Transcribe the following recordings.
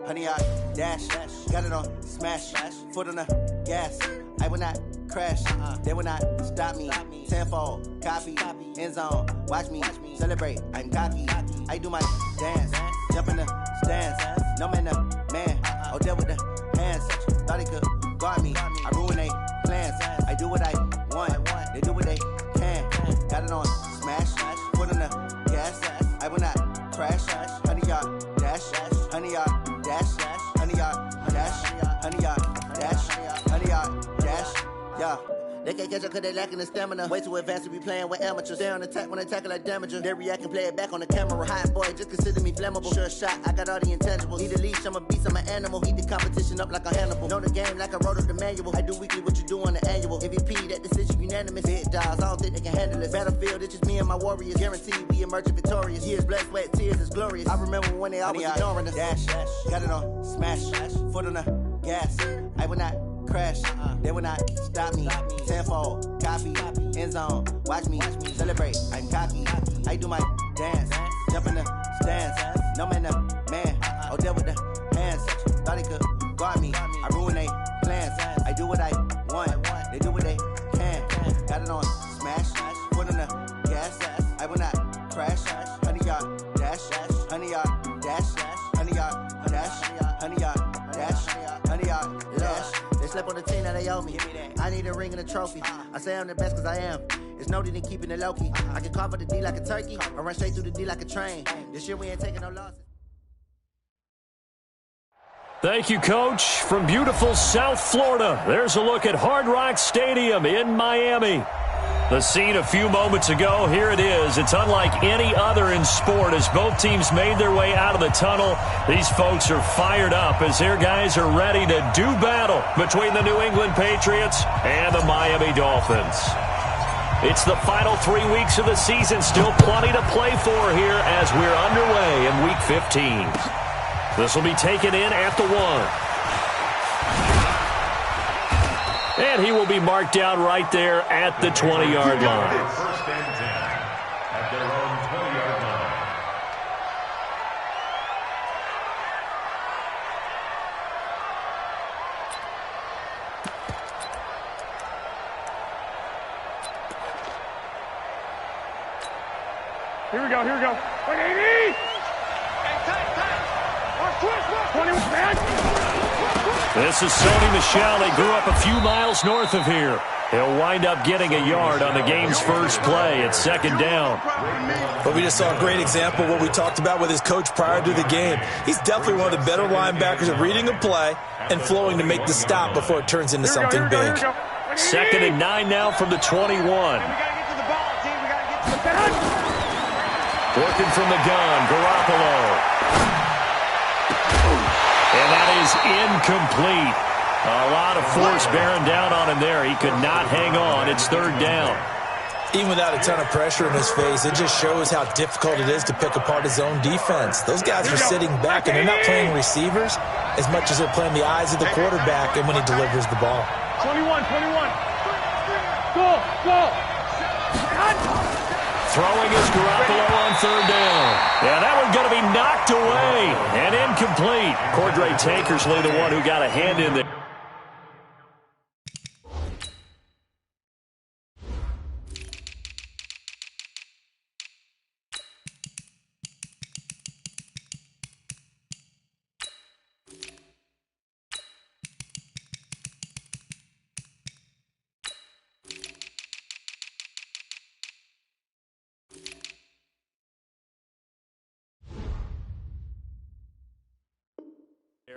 Honey, I dash, got it on smash, foot on the gas. I will not crash, they will not stop me. Tenfold, copy, end zone, watch me celebrate. I'm cocky, I do my dance, jump in the stands. No man, the man, oh there with the hands. Thought he could guard me, I ruin they plans. I do what I want, they do what they can. Got it on smash, foot on the gas. I will not crash, honey, y'all dash, honey, y'all dash, honey, y'all dash, honey, y'all dash, honey, y'all dash, yeah. They can't catch up cause they lacking the stamina. Way too advanced to be playing with amateurs. Stay on attack when they tackle like damager. They react and play it back on the camera. Hot boy, just consider me flammable. Sure shot, I got all the intangibles. Need a leash, I'm a beast, I'm an animal. Eat the competition up like a Hannibal. Know the game like I wrote up the manual. I do weekly what you do on the annual. MVP, that decision unanimous. Big dogs, I don't think they can handle it. Battlefield, it's just me and my warriors. Guaranteed we emerge victorious. Years, blood, sweat, tears, it's glorious. I remember when they always ignoring us. Dash, got it on smash, foot on the gas. I will not crash, they will not stop me. Tenfold, copy, end zone, watch me celebrate. I'm cocky, I do my dance, jump in the stands. No man, the man, oh there with the hands. Thought he could guard me, I ruin they plans. I do what I want, they do what they can. Got it on smash, foot on the gas. I will not crash, honey, y'all dash, honey, y'all dash, honey, y'all dash, honey, y'all dash, honey, y'all dash. They slept on the team that they owe me. I need a ring and a trophy. I say I'm the best cause I am. It's no need in keeping it low-key. I can carve up the D like a turkey or run straight through the D like a train. This year we ain't taking no losses. Thank you, Coach. From beautiful South Florida, there's a look at Hard Rock Stadium in Miami. The scene a few moments ago, here it is. It's unlike any other in sport as both teams made their way out of the tunnel. These folks are fired up as their guys are ready to do battle between the New England Patriots and the Miami Dolphins. It's the final 3 weeks of the season, still plenty to play for here as we're underway in Week 15. This will be taken in at the 1. And he will be marked down right there at the 20-yard line. First and 10 at their own 20-yard line. Here we go. 180! Tight. 21, man! This is Sony Michel. They grew up a few miles north of here. He'll wind up getting a yard on the game's first play. It's second down. But we just saw a great example of what we talked about with his coach prior to the game. He's definitely one of the better linebackers at reading a play and flowing to make the stop before it turns into something big. Second and 9 now from the 21. Working from the gun, Garoppolo. And that is incomplete. A lot of force bearing down on him there. He could not hang on. It's third down. Even without a ton of pressure in his face, it just shows how difficult it is to pick apart his own defense. Those guys are sitting back, and they're not playing receivers as much as they're playing the eyes of the quarterback and when he delivers the ball. 21. Go. Throwing is Garoppolo on third down. Yeah, that one's going to be knocked away and incomplete. Cordray Tankersley, the one who got a hand in there.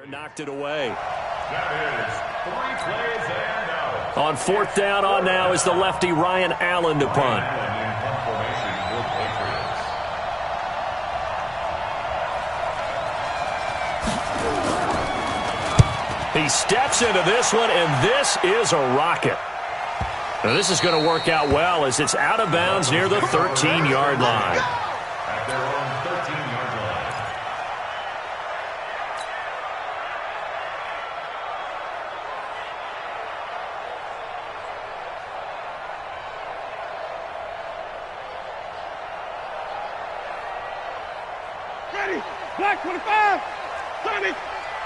Knocked it away. That is 3 plays and out. On fourth down on now is the lefty Ryan Allen to punt. He steps into this one, and this is a rocket. Now this is going to work out well as it's out of bounds near the 13-yard line. At their own 13-yard line. Ready. Black 25. Tommy.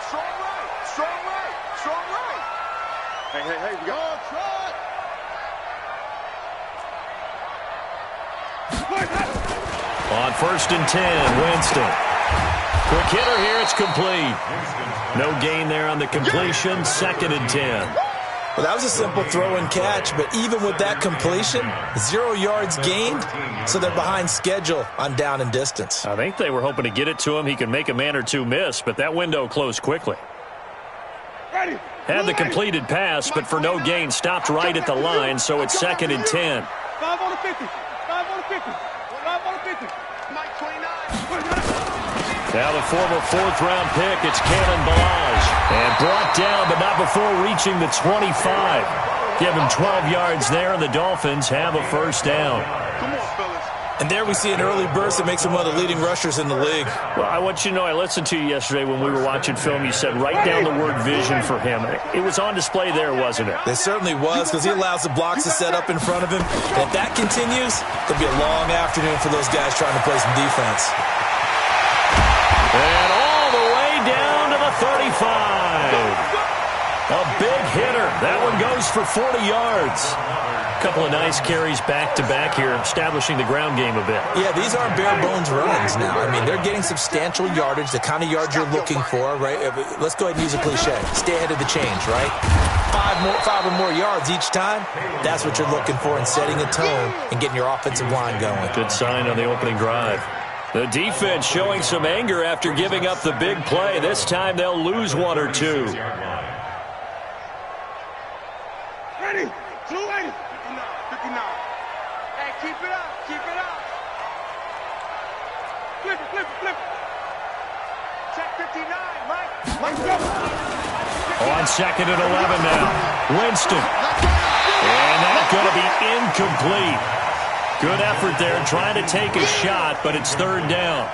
Strong right. Strong right. Strong right. Hey, we got Trot. On 1st and 10, Winston. Quick hitter here, it's complete. No gain there on the completion, 2nd and 10. Well, that was a simple throw and catch, but even with that completion, 0 yards gained, so they're behind schedule on down and distance. I think they were hoping to get it to him. He could make a man or two miss, but that window closed quickly. Ready. Had the completed pass, but for no gain, stopped right at the line, so it's 2nd and 10. 5 on the 50. 5 on the 50. 5 on the 50. Mike 29. Now the former 4th-round pick, it's Kalen Balaj. And brought down, but not before reaching the 25. Give him 12 yards there, and the Dolphins have a first down. Come on, fellas. And there we see an early burst that makes him one of the leading rushers in the league. Well, I want you to know, I listened to you yesterday when we were watching film. You said write down the word vision for him. It was on display there, wasn't it? It certainly was, because he allows the blocks to set up in front of him. And if that continues, it'll be a long afternoon for those guys trying to play some defense. And all the way down to the 35. A big hitter. That one goes for 40 yards. A couple of nice carries back-to-back here, establishing the ground game a bit. Yeah, these aren't bare-bones runs now. I mean, they're getting substantial yardage, the kind of yards you're looking for, right? Let's go ahead and use a cliche. Stay ahead of the change, right? 5 or more yards each time, that's what you're looking for in setting a tone and getting your offensive line going. Good sign on the opening drive. The defense showing some anger after giving up the big play. This time they'll lose 1 or 2. Ready. 280. 59. Hey, keep it up. Keep it up. Flip it. Check 59, Mike. Let's go. On 2nd and 11 now. Winston. And that's going to be incomplete. Good effort there, trying to take a shot, but it's 3rd down.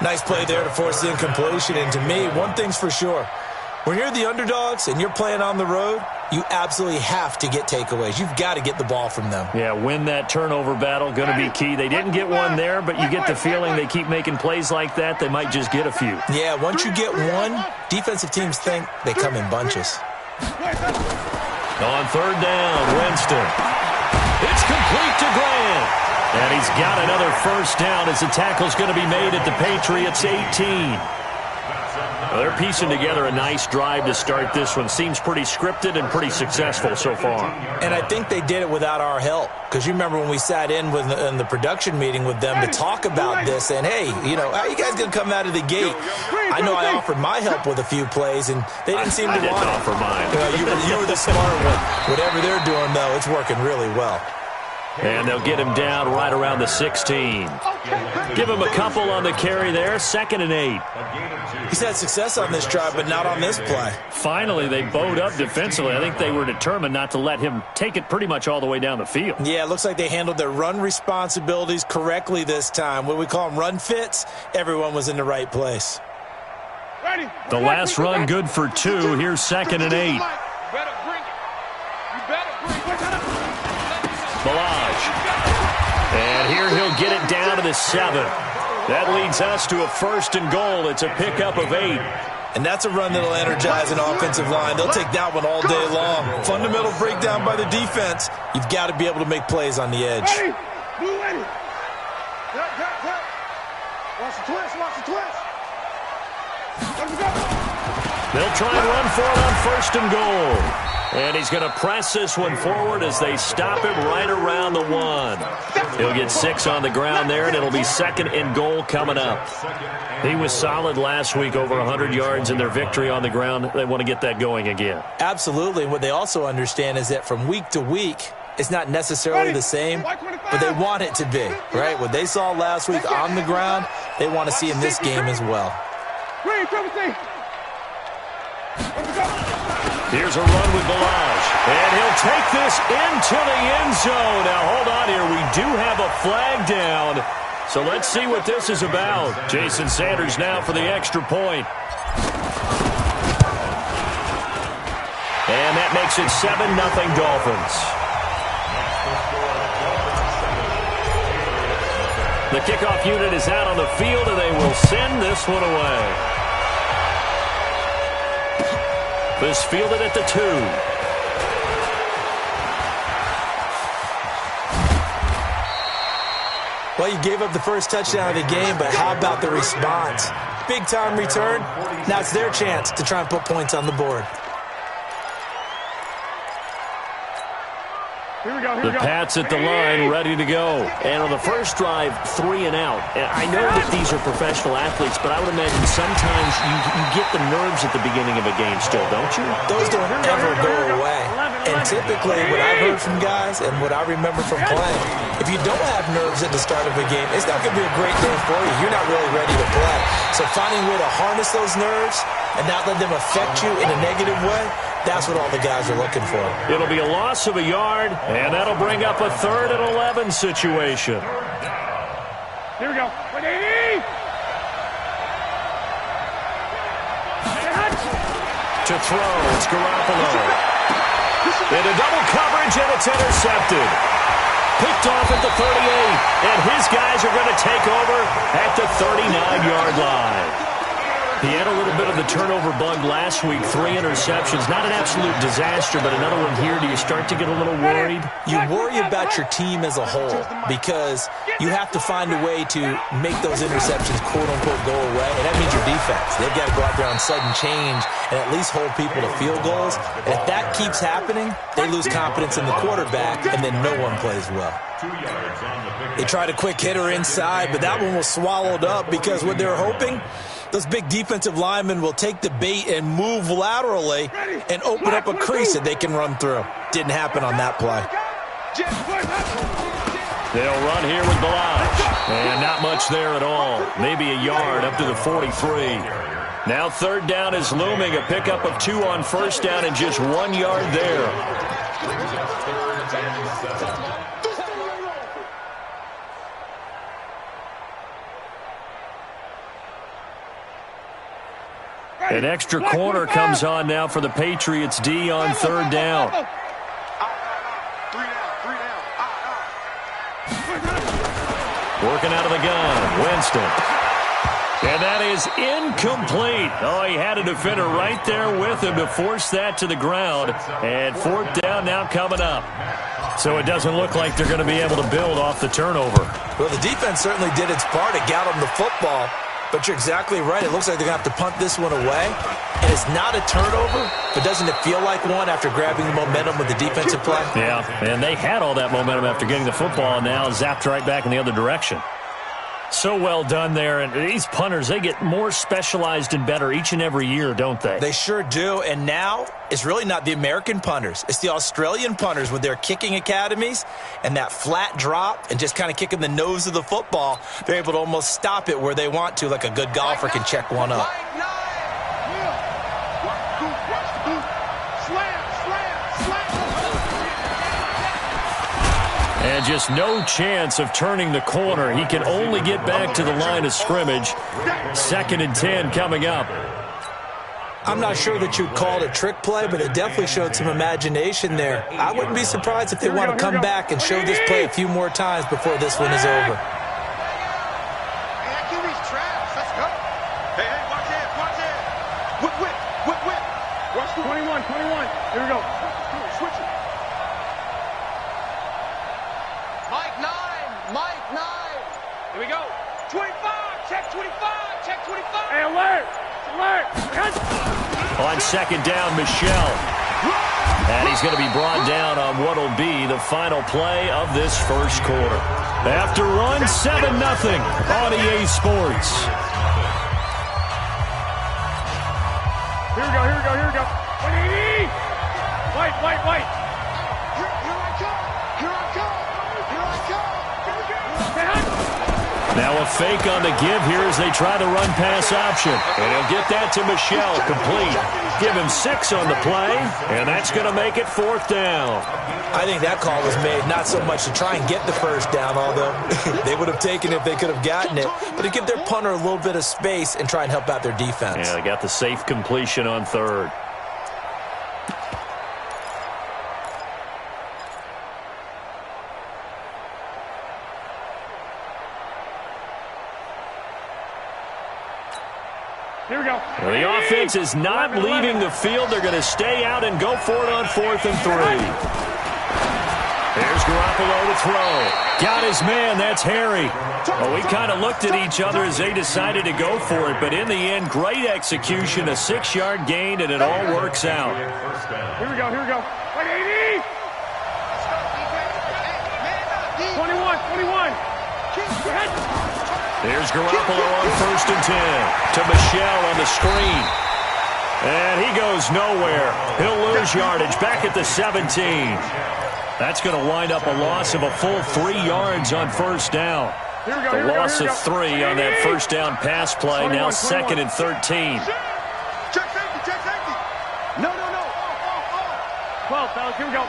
Nice play there to force the incompletion. And to me, one thing's for sure. When you're the underdogs and you're playing on the road, you absolutely have to get takeaways. You've got to get the ball from them. Yeah, win that turnover battle, going to be key. They didn't get one there, but you get the feeling they keep making plays like that, they might just get a few. Yeah, once you get one, defensive teams think they come in bunches. On 3rd down, Winston. It's complete to Grant. And he's got another first down as the tackle's going to be made at the Patriots' 18. Well, they're piecing together a nice drive to start this one. Seems pretty scripted and pretty successful so far. And I think they did it without our help. Because you remember when we sat in the production meeting with them to talk about this, and hey, you know, how are you guys going to come out of the gate? I know I offered my help with a few plays, and they didn't seem to want it. I didn't offer mine. You were the smart one. Whatever they're doing, though, it's working really well. And they'll get him down right around the 16. Give him a couple on the carry there. 2nd and 8. He's had success on this drive, but not on this play. Finally, they bowed up defensively. I think they were determined not to let him take it pretty much all the way down the field. Yeah, it looks like they handled their run responsibilities correctly this time. What we call them run fits, everyone was in the right place. The last run good for 2. Here's 2nd and 8. Balaj. And here he'll get it down to the 7. That leads us to a 1st and goal. It's a pickup of 8. And that's a run that'll energize an offensive line. They'll take that one all day long. Fundamental breakdown by the defense. You've got to be able to make plays on the edge. Ready. Blue ready. Watch the twist. Let's go. They'll try and run for it on 1st and goal. And he's going to press this one forward as they stop him right around the 1. He'll get 6 on the ground there, and it'll be 2nd and goal coming up. He was solid last week, over 100 yards in their victory on the ground. They want to get that going again. Absolutely. What they also understand is that from week to week, it's not necessarily the same, but they want it to be, right? What they saw last week on the ground, they want to see in this game as well. Here's a run with Balaj. And he'll take this into the end zone. Now, hold on here. We do have a flag down. So let's see what this is about. Jason Sanders now for the extra point. And that makes it 7-0 Dolphins. The kickoff unit is out on the field, and they will send this one away. This fielded at the 2. Well, you gave up the first touchdown of the game, but how about the response? Big-time return. Now it's their chance to try and put points on the board. The Pats at the line, ready to go. And on the first drive, 3 and out. I know that these are professional athletes, but I would imagine sometimes you get the nerves at the beginning of a game still, don't you? Those don't ever go away. And typically, what I've heard from guys and what I remember from playing, if you don't have nerves at the start of a game, it's not going to be a great day for you. You're not really ready to play. So finding a way to harness those nerves and not let them affect you in a negative way, that's what all the guys are looking for. It'll be a loss of a yard, and that'll bring up a 3rd and 11 situation. Here we go. 180! To throw, it's Garoppolo. Into double coverage, and it's intercepted. Picked off at the 38, and his guys are going to take over at the 39-yard line. He had a little bit of the turnover bug last week, 3 interceptions. Not an absolute disaster, but another one here. Do you start to get a little worried? You worry about your team as a whole because you have to find a way to make those interceptions, quote-unquote, go away, and that means your defense. They've got to go out there on sudden change and at least hold people to field goals. And if that keeps happening, they lose confidence in the quarterback, and then no one plays well. They tried a quick hitter inside, but that one was swallowed up because what they were hoping, those big defensive linemen will take the bait and move laterally and open up a crease that they can run through. Didn't happen on that play. They'll run here with Balaj. And not much there at all. Maybe a yard up to the 43. Now 3rd down is looming. A pickup of 2 on 1st down and just 1 yard there. An extra corner comes on now for the Patriots D on 3rd down. Working out of the gun, Winston. And that is incomplete. Oh, he had a defender right there with him to force that to the ground. And 4th down now coming up. So it doesn't look like they're going to be able to build off the turnover. Well, the defense certainly did its part. It got them the football. But you're exactly right. It looks like they're going to have to punt this one away. And it's not a turnover, but doesn't it feel like one after grabbing the momentum with the defensive play? Yeah, and they had all that momentum after getting the football, and now zapped right back in the other direction. So well done there. And these punters, they get more specialized and better each and every year, don't they? They sure do. And now it's really not the American punters. It's the Australian punters with their kicking academies and that flat drop and just kind of kicking the nose of the football. They're able to almost stop it where they want to, like a good golfer can check one up. And just no chance of turning the corner. He can only get back to the line of scrimmage. 2nd and 10 coming up. I'm not sure that you'd call it a trick play, but it definitely showed some imagination there. I wouldn't be surprised if they want to come back and show this play a few more times before this one is over. Watch the 21. Here we go. Switch it. Mike 9. Here we go. 25. Check 25. Hey, alert. On 2nd down, Michel. And he's going to be brought down on what will be the final play of this first quarter. After one, 7-0 on EA Sports. Here we go. 180. White. Here I come. Now a fake on the give here as they try the run-pass option. And he'll get that to Michel, complete. Give him 6 on the play, and that's going to make it 4th down. I think that call was made not so much to try and get the first down, although they would have taken it if they could have gotten it, but to give their punter a little bit of space and try and help out their defense. Yeah, they got the safe completion on 3rd. Here we go. Well, the offense is not leaving the field. They're going to stay out and go for it on 4th and 3. There's Garoppolo to throw. Got his man. That's Harry. Well, we kind of looked at each other as they decided to go for it, but in the end, great execution, a 6-yard gain, and it all works out. Here we go. Here we go. 80. 21. There's Garoppolo on 1st and 10 to Michel on the screen. And he goes nowhere. He'll lose yardage back at the 17. That's going to wind up a loss of a full 3 yards on 1st down. The loss of 3 on that 1st down pass play. Now 2nd and 13. Check safety. No. 12, fellas. Here we go.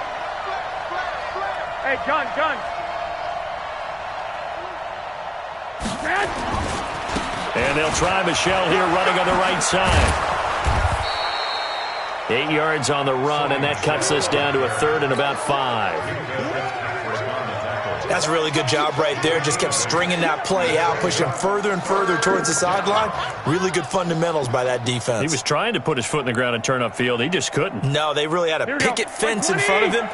Hey, gun. And they'll try Michel here running on the right side. 8 yards on the run, and that cuts us down to a 3rd and about 5. That's a really good job right there. Just kept stringing that play out, pushing further and further towards the sideline. Really good fundamentals by that defense. He was trying to put his foot in the ground and turn upfield. He just couldn't. No, they really had a picket fence in front of him.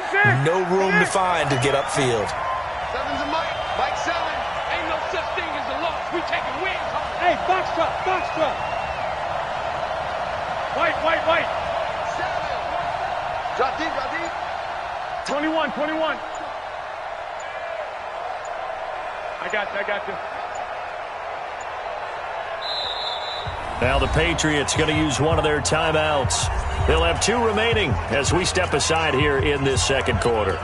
No room to find to get upfield. 7's a Mike. Mike 7. Ain't no such thing as a loss. We taking wins. Hey, box truck. White. 7. Drop deep. 21. I got you. Now the Patriots going to use one of their timeouts. They'll have 2 remaining as we step aside here in this 2nd quarter.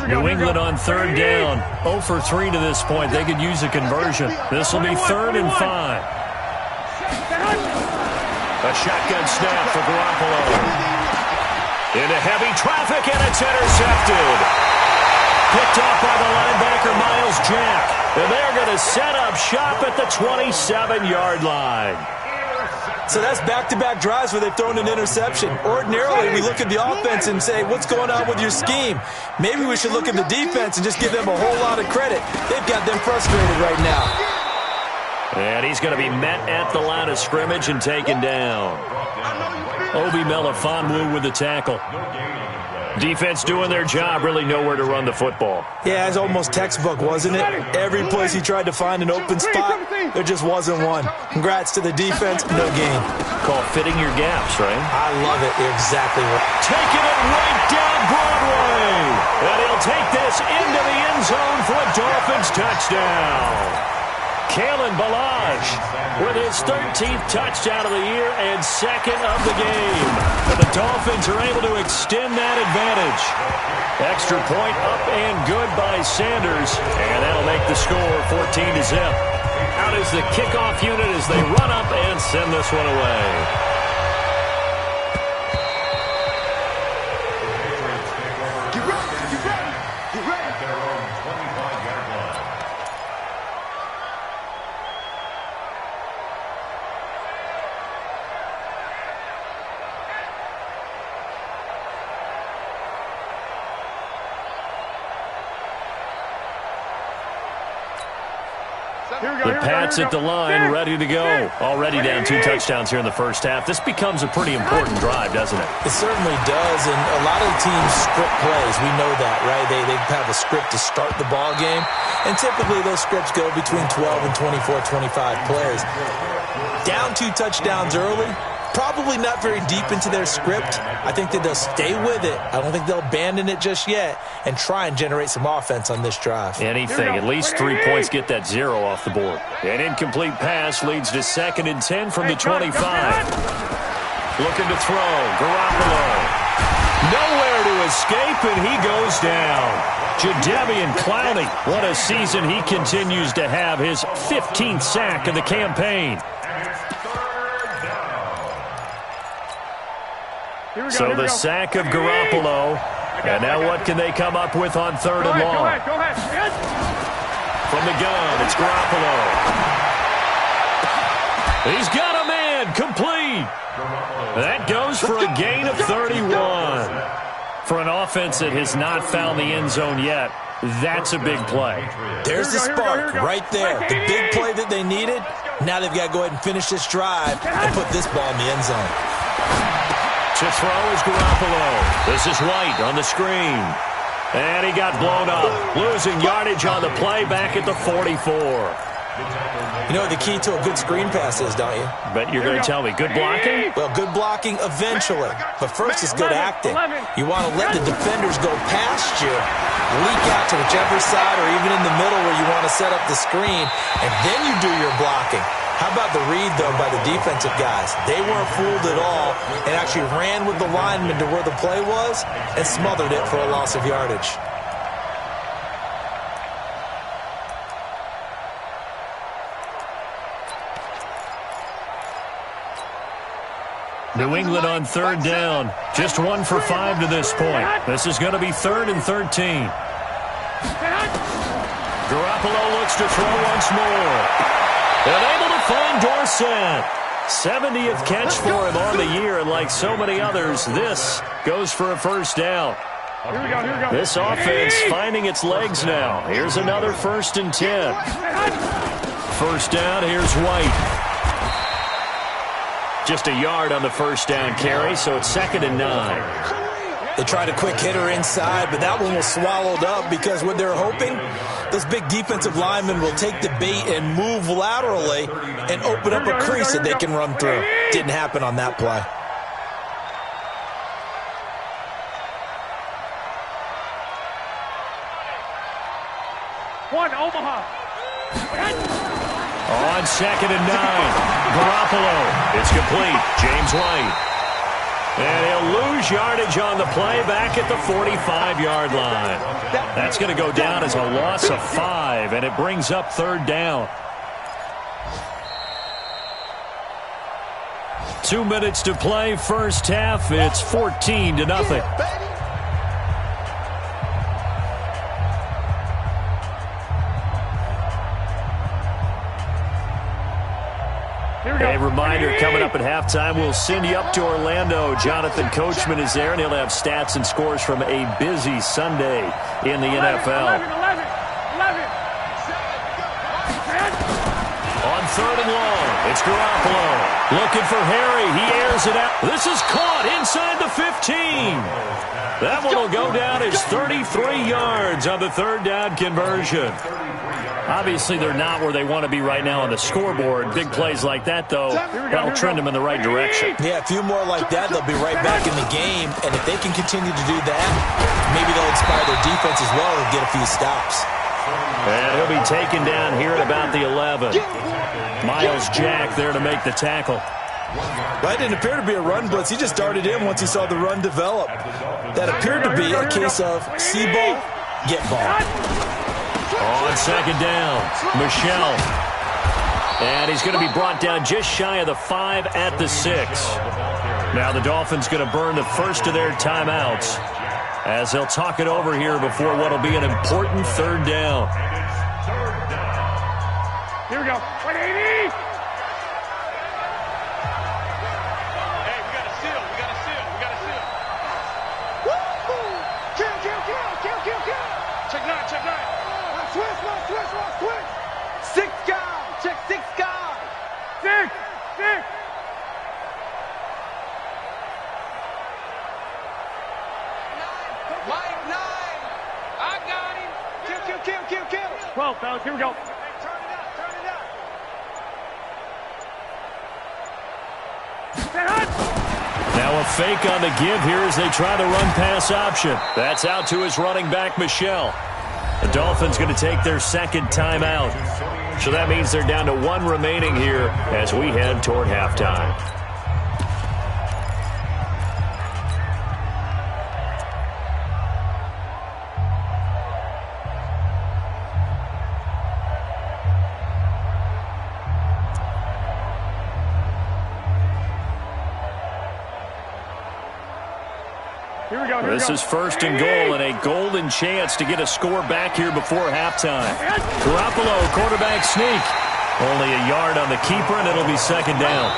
New England on 3rd down. 0 for 3 to this point. They could use a conversion. This will be 3rd and 5. A shotgun snap for Garoppolo. Into heavy traffic, and it's intercepted. Picked off by the linebacker, Miles Jack. And they're going to set up shop at the 27-yard line. So that's back-to-back drives where they've thrown an interception. Ordinarily, we look at the offense and say, what's going on with your scheme? Maybe we should look at the defense and just give them a whole lot of credit. They've got them frustrated right now. And he's going to be met at the line of scrimmage and taken down. Obi Melifonwu with the tackle. Defense doing their job, really nowhere to run the football. Yeah, it's almost textbook, wasn't it? Every place he tried to find an open spot, there just wasn't one. Congrats to the defense, no gain. Call fitting your gaps, right? I love it. Exactly right. Taking it right down Broadway. And he'll take this into the end zone for a Dolphins touchdown. Kalen Ballage with his 13th touchdown of the year and 2nd of the game. And the Dolphins are able to extend that advantage. Extra point up and good by Sanders. And that'll make the score 14-0. Out is the kickoff unit as they run up and send this one away. The Pats at the line, ready to go. Already down 2 touchdowns here in the first half. This becomes a pretty important drive, doesn't it? It certainly does, and a lot of the teams script plays. We know that, right? They have a script to start the ball game, and typically those scripts go between 12 and 24, 25 plays. Down 2 touchdowns early, probably not very deep into their script. I think that they'll stay with it. I don't think they'll abandon it just yet and try and generate some offense on this drive. Anything. At least 3 points get that 0 off the board. An incomplete pass leads to 2nd and 10 from the 25. Looking to throw. Garoppolo. Nowhere to escape, and he goes down. Jadeveon Clowney. What a season he continues to have. His 15th sack of the campaign. So the sack of Garoppolo. And now what can they come up with on 3rd and long? Go ahead. From the gun, it's Garoppolo. He's got a man, complete. That goes for a gain of 31. For an offense that has not found the end zone yet, that's a big play. There's the spark right there. The big play that they needed. Now they've got to go ahead and finish this drive and put this ball in the end zone. To throw is Garoppolo. This is White on the screen. And he got blown up. Losing yardage on the play back at the 44. You know what the key to a good screen pass is, don't you? But you're going to tell me, good blocking? Well, good blocking eventually. But first is good acting. You want to let the defenders go past you, leak out to whichever side or even in the middle where you want to set up the screen, and then you do your blocking. How about the read, though, by the defensive guys? They weren't fooled at all and actually ran with the lineman to where the play was and smothered it for a loss of yardage. New England on third down. Just 1 for 5 to this point. This is going to be 3rd and 13. Garoppolo looks to throw once more. And able to find Dorsett. 70th catch for him on the year, and like so many others, this goes for a first down. Here we go. This offense finding its legs now. Here's another 1st and 10. First down, here's White. Just a yard on the first down carry, so it's 2nd and 9. They tried a quick hitter inside, but that one was swallowed up because what they're hoping, those big defensive linemen will take the bait and move laterally and open up a crease that they can run through. Didn't happen on that play. One, Omaha. On 2nd and 9, Garoppolo. It's complete. James White. And he'll lose yardage on the play back at the 45-yard line. That's going to go down as a loss of 5, and it brings up 3rd down. 2 minutes to play, first half. It's 14-0. A reminder, coming up at halftime, we'll send you up to Orlando. Jonathan Coachman is there, and he'll have stats and scores from a busy Sunday in the NFL. 11. On 3rd and long, it's Garoppolo. Looking for Harry. He airs it out. This is caught inside the 15. That one will go down as 33 yards on the 3rd down conversion. Obviously, they're not where they want to be right now on the scoreboard. Big plays like that, though, that'll trend them in the right direction. Yeah, a few more like that, they'll be right back in the game. And if they can continue to do that, maybe they'll inspire their defense as well and get a few stops. And he'll be taken down here at about the 11. Miles Jack there to make the tackle. That didn't appear to be a run blitz. He just darted in once he saw the run develop. That appeared to be a case of see ball, get ball. On 2nd down, Michel. And he's going to be brought down just shy of the 5 at the 6. Now the Dolphins going to burn the first of their timeouts as they'll talk it over here before what will be an important 3rd down. Here we go. 180. Hey, we got a seal. Kill. Check 9. Switch. 6 guys. Check 6 guys. 6. Mike 9. I got him. Kill. 12, fellas. Here we go. Turn it up. Now a fake on the give here as they try the run-pass option. That's out to his running back, Michel. The Dolphins going to take their 2nd timeout. So that means they're down to 1 remaining here as we head toward halftime. This is 1st and goal and a golden chance to get a score back here before halftime. Garoppolo, quarterback sneak. Only a yard on the keeper, and it'll be 2nd down.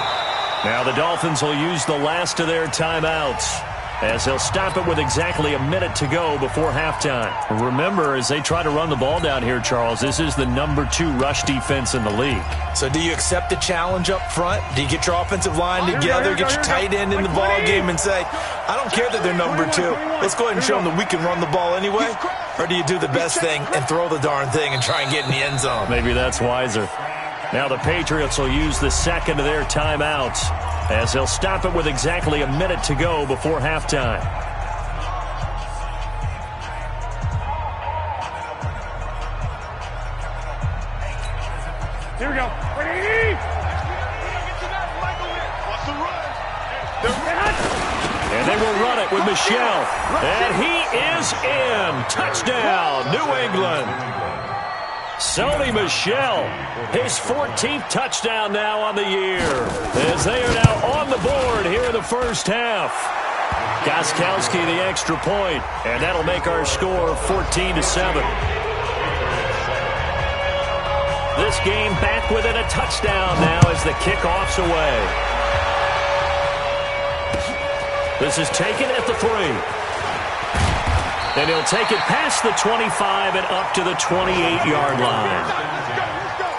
Now the Dolphins will use the last of their timeouts. as they'll stop it with exactly a minute to go before halftime. Remember, as they try to run the ball down here, Charles, this is the #2 rush defense in the league. So do you accept the challenge up front? Do you get your offensive line together, get your tight end in the ball game and say, I don't care that they're #2. Let's go ahead and show them that we can run the ball anyway? Or do you do the best thing and throw the darn thing and try and get in the end zone? Maybe that's wiser. Now the Patriots will use the second of their timeouts as they'll stop it with exactly a minute to go before halftime. Here we go. Ready? And they will run it with Michel. And he is in. Touchdown, New England. Sony Michel, his 14th touchdown now on the year, as they are now on the board here in the first half. Gostkowski the extra point, and that'll make our score 14-7. This game back within a touchdown now as the kickoff's away. This is taken at the 3. And he'll take it past the 25 and up to the 28-yard line.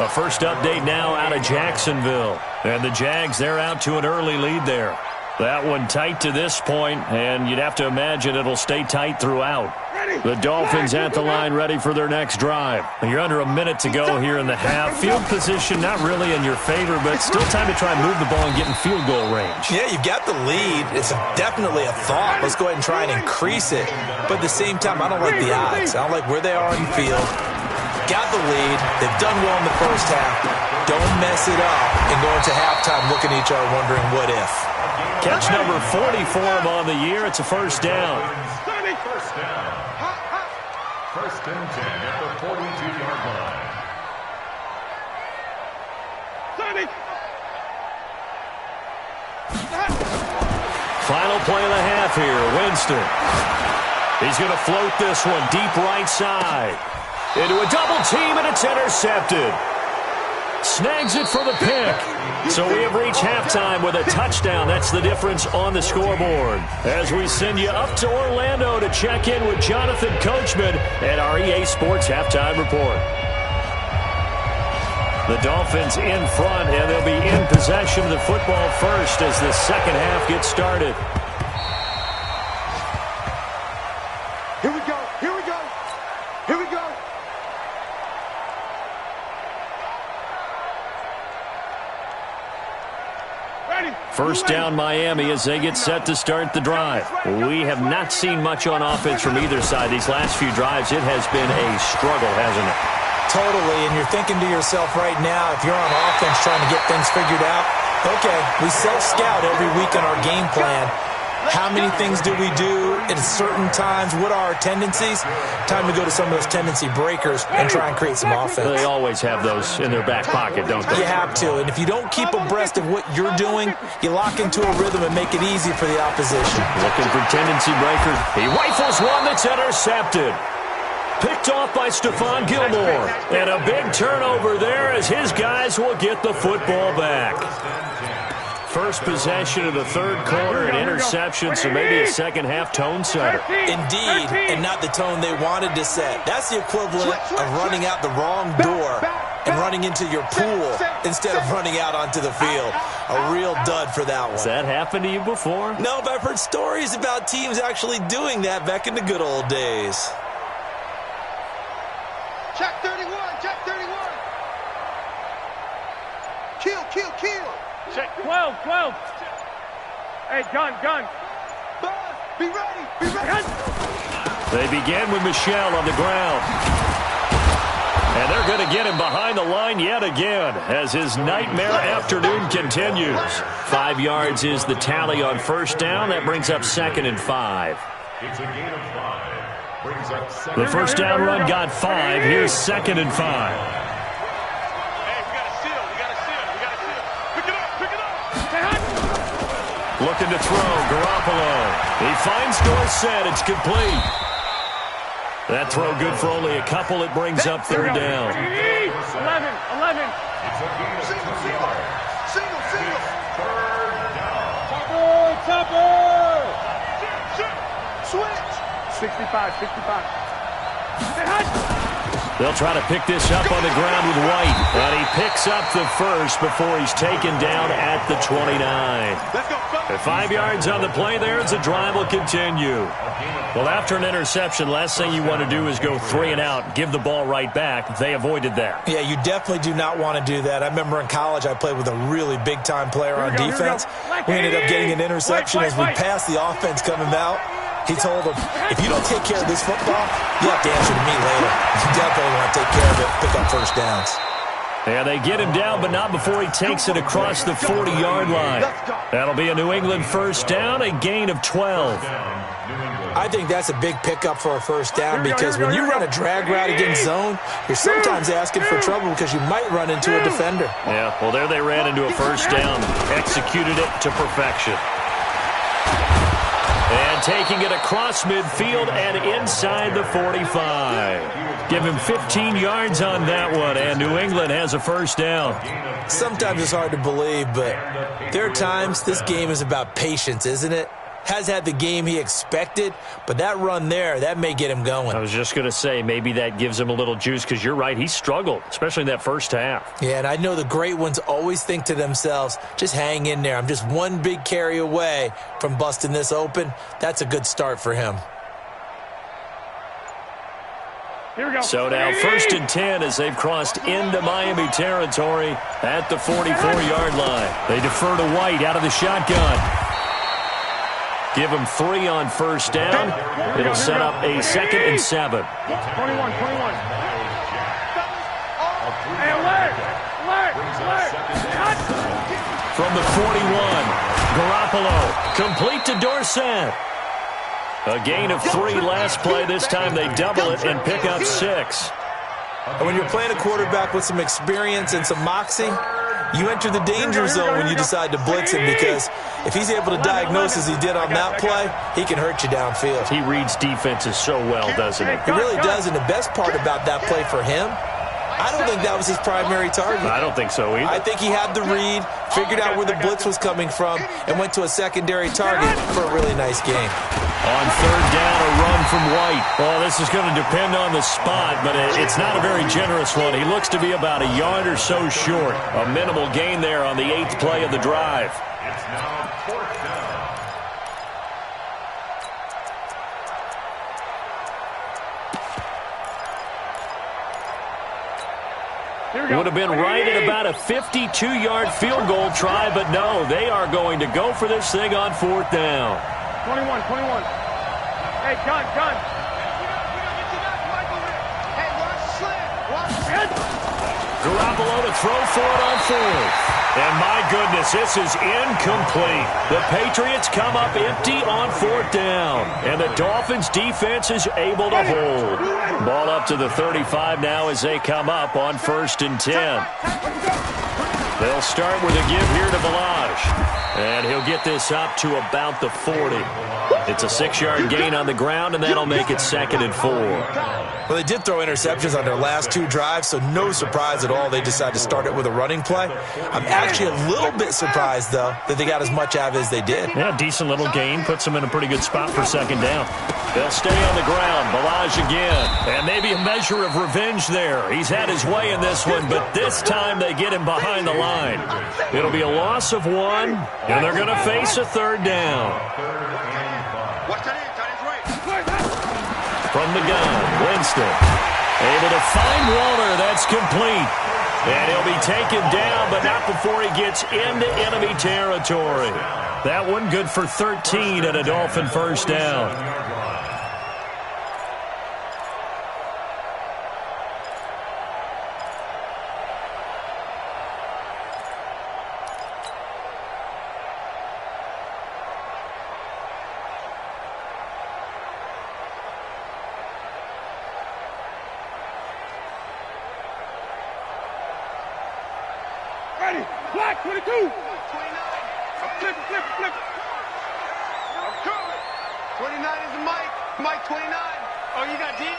A first update now out of Jacksonville. And the Jags, they're out to an early lead there. That one tight to this point, and you'd have to imagine it'll stay tight throughout. The Dolphins at the line ready for their next drive. You're under a minute to go here in the half. Field position not really in your favor, but still time to try and move the ball and get in field goal range. Yeah, you've got the lead. It's definitely a thought. Let's go ahead and try and increase it. But at the same time, I don't like the odds. I don't like where they are on the field. Got the lead. They've done well in the first half. Don't mess it up and go into halftime looking at each other wondering what if. Catch number 40 for him on the year. It's a first down. First down. First and 10 at the 42-yard line. Final play of the half here. Winston. He's going to float this one deep right side. Into a double team, and it's intercepted. Snags it for the pick. So we have reached halftime with a touchdown. That's the difference on the scoreboard. As we send you up to Orlando to check in with Jonathan Coachman at our EA Sports Halftime Report. The Dolphins in front, and they'll be in possession of the football first as the second half gets started. Here we go. Here we go. Here we go. First down Miami as they get set to start the drive. We have not seen much on offense from either side these last few drives. It has been a struggle, hasn't it? Totally, and you're thinking to yourself right now, if you're on offense trying to get things figured out, okay, we self-scout every week on our game plan. How many things do we do at certain times? What are our tendencies? Time to go to some of those tendency breakers and try and create some offense. They always have those in their back pocket, don't they? You have to, and if you don't keep abreast of what you're doing, you lock into a rhythm and make it easy for the opposition. Looking for tendency breakers. He rifles one that's intercepted. Picked off by Stephon Gilmore. And a big turnover there as his guys will get the football back. First possession of the third quarter, an interception, so maybe a second-half tone setter. Indeed, and not the tone they wanted to set. That's the equivalent of running out the wrong door and running into your pool instead of running out onto the field. A real dud for that one. Has that happened to you before? No, but I've heard stories about teams actually doing that back in the good old days. Check 31. Check 31. Kill. Check 12. Hey, gun. Be ready. They begin with Michel on the ground. And they're going to get him behind the line yet again as his nightmare afternoon continues. 5 yards is the tally on first down. That brings up 2nd and 5. It's a gain of 5. Brings up second. The first down run got 5. Here's 2nd and 5. Looking to throw, Garoppolo. He finds Dorsett. It's complete. That throw good for only a couple. It brings up third down. 11. It's a gain of 2 yards. Single. Third down. Topper. 65, 65. They'll try to pick this up on the ground with White. And he picks up the first before he's taken down at the 29. At 5 yards on the play there as the drive will continue. Well, after an interception, last thing you want to do is go 3 and out, give the ball right back. They avoided that. Yeah, you definitely do not want to do that. I remember in college I played with a really big-time player on defense. We ended up getting an interception as we passed the offense coming out. He told him, if you don't take care of this football, you have to answer to me later. You definitely want to take care of it, pick up first downs. And they get him down, but not before he takes it across the 40-yard line. That'll be a New England first down, a gain of 12. I think that's a big pickup for a first down because when you run a drag route against zone, you're sometimes asking for trouble because you might run into a defender. Yeah, well, there they ran into a first down, executed it to perfection. And taking it across midfield and inside the 45. Give him 15 yards on that one, and New England has a first down. Sometimes it's hard to believe, but there are times this game is about patience, isn't it? Has had the game he expected, but that run there, that may get him going. I was just going to say, maybe that gives him a little juice because you're right, he struggled, especially in that first half. Yeah, and I know the great ones always think to themselves, just hang in there. I'm just one big carry away from busting this open. That's a good start for him. Here we go. So now first and 10 as they've crossed into Miami territory at the 44-yard line. They defer to White out of the shotgun. Give him 3 on first down. It'll set up a 2nd and 7. 21. Hey, alert! From the 41, Garoppolo, complete to Dorsett. A gain of 3 last play. This time they double it and pick up 6. And when you're playing a quarterback with some experience and some moxie, you enter the danger zone when you decide to blitz him because if he's able to diagnose as he did on that play, he can hurt you downfield. He reads defenses so well, doesn't he? He really does, and the best part about that play for him, I don't think that was his primary target. I don't think so either. I think he had the read, figured out where the blitz was coming from, and went to a secondary target for a really nice game. On third down, a run from White. Well, this is going to depend on the spot, but it's not a very generous one. He looks to be about a yard or so short. A minimal gain there on the 8th play of the drive. It's now 4th down. Would have been right at about a 52-yard field goal try, but no, they are going to go for this thing on 4th down. 21. Hey, gun. Hey, watch slant. Garoppolo to throw for it on 4th. And my goodness, this is incomplete. The Patriots come up empty on 4th down. And the Dolphins defense is able to hold. Ball up to the 35 now as they come up on 1st and 10. They'll start with a give here to Balaj. And he'll get this up to about the 40. It's a 6-yard gain on the ground, and that'll make it 2nd and 4. Well, they did throw interceptions on their last 2 drives, so no surprise at all they decided to start it with a running play. I'm actually a little bit surprised, though, that they got as much out of it as they did. Yeah, decent little gain. Puts them in a pretty good spot for 2nd down. They'll stay on the ground. Balaj again. And maybe a measure of revenge there. He's had his way in this one, but this time they get him behind the line. It'll be a loss of 1, and they're going to face a 3rd down. From the gun, Winston. Able to find Waller. That's complete. And he'll be taken down, but not before he gets into enemy territory. That one good for 13 and a Dolphin first down. Black 22. 29. Flip. I'm coming. 29 is the Mike. Mike 29. Oh, you got deep?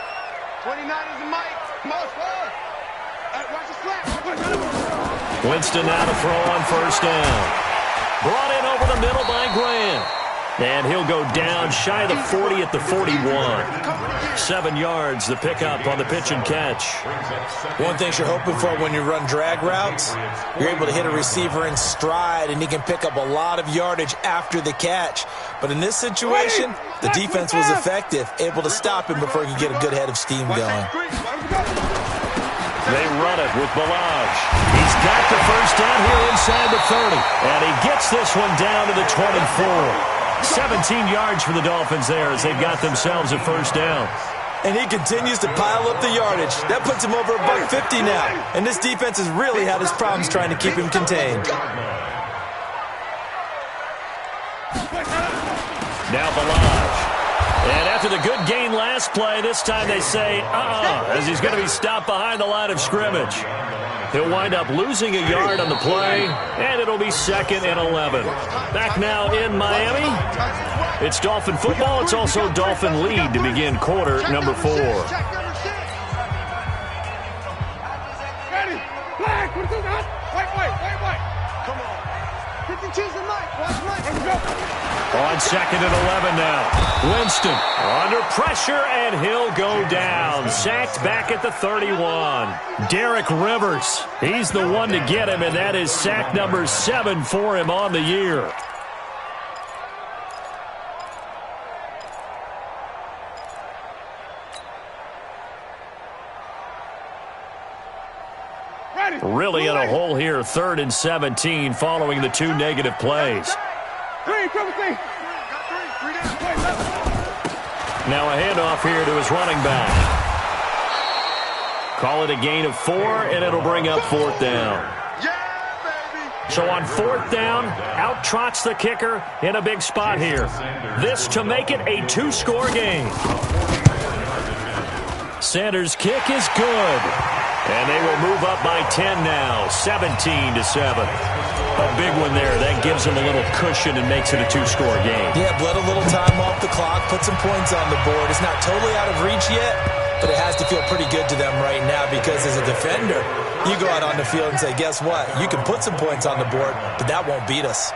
29 is the Mike. Most far. Watch the slap. Winston now to throw on first down. Brought in over the middle by Grant. And he'll go down shy of the 40 at the 41. 7 yards, the pickup on the pitch and catch. One thing you're hoping for when you run drag routes, you're able to hit a receiver in stride, and he can pick up a lot of yardage after the catch. But in this situation, the defense was effective, able to stop him before he could get a good head of steam going. They run it with Balaj. He's got the first down here inside the 30. And he gets this one down to the 24. 17 yards for the Dolphins there as they've got themselves a first down. And he continues to pile up the yardage. That puts him over $150 now. And this defense has really had his problems trying to keep him contained. Now Balaj. And after the good gain last play, this time they say, as he's going to be stopped behind the line of scrimmage. He'll wind up losing a yard on the play, and it'll be 2nd and 11. Back now in Miami. It's Dolphin football. It's also Dolphin lead to begin quarter number 4. Ready. Black. Wait. Come on. Pick and choose the mic. Watch Mike. Let's go. On 2nd and 11 now. Winston under pressure, and he'll go down. Sacked back at the 31. Derek Rivers, he's the one to get him, and that is sack number 7 for him on the year. Really in a hole here, 3rd and 17 following the 2 negative plays. Now a handoff here to his running back. Call it a gain of 4, and it'll bring up 4th down. So on 4th down, out trots the kicker in a big spot here. This to make it a 2-score game. Sanders' kick is good. And they will move up by 10 now, 17-7. A big one there. That gives them a little cushion and makes it a 2-score game. Yeah, bled a little time off the clock, put some points on the board. It's not totally out of reach yet, but it has to feel pretty good to them right now because as a defender, you go out on the field and say, guess what? You can put some points on the board, but that won't beat us.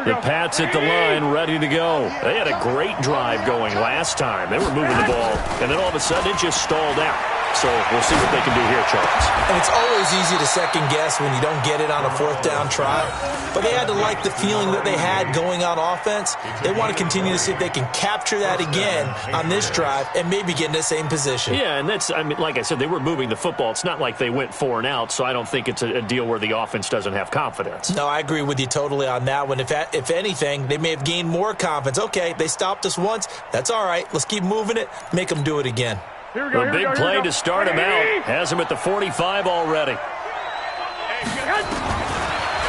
The Pats at the line, ready to go. They had a great drive going last time. They were moving the ball, and then all of a sudden it just stalled out. So we'll see what they can do here, Charles. And it's always easy to second guess when you don't get it on a 4th down try. But they had to like the feeling that they had going on offense. They want to continue to see if they can capture that again on this drive and maybe get in the same position. Yeah, and that's, I mean, like I said, they were moving the football. It's not like they went 4 and out, so I don't think it's a deal where the offense doesn't have confidence. No, I agree with you totally on that one. If anything, they may have gained more confidence. Okay, they stopped us once. That's all right. Let's keep moving it. Make them do it again. A big play to start him out. Has him at the 45 already.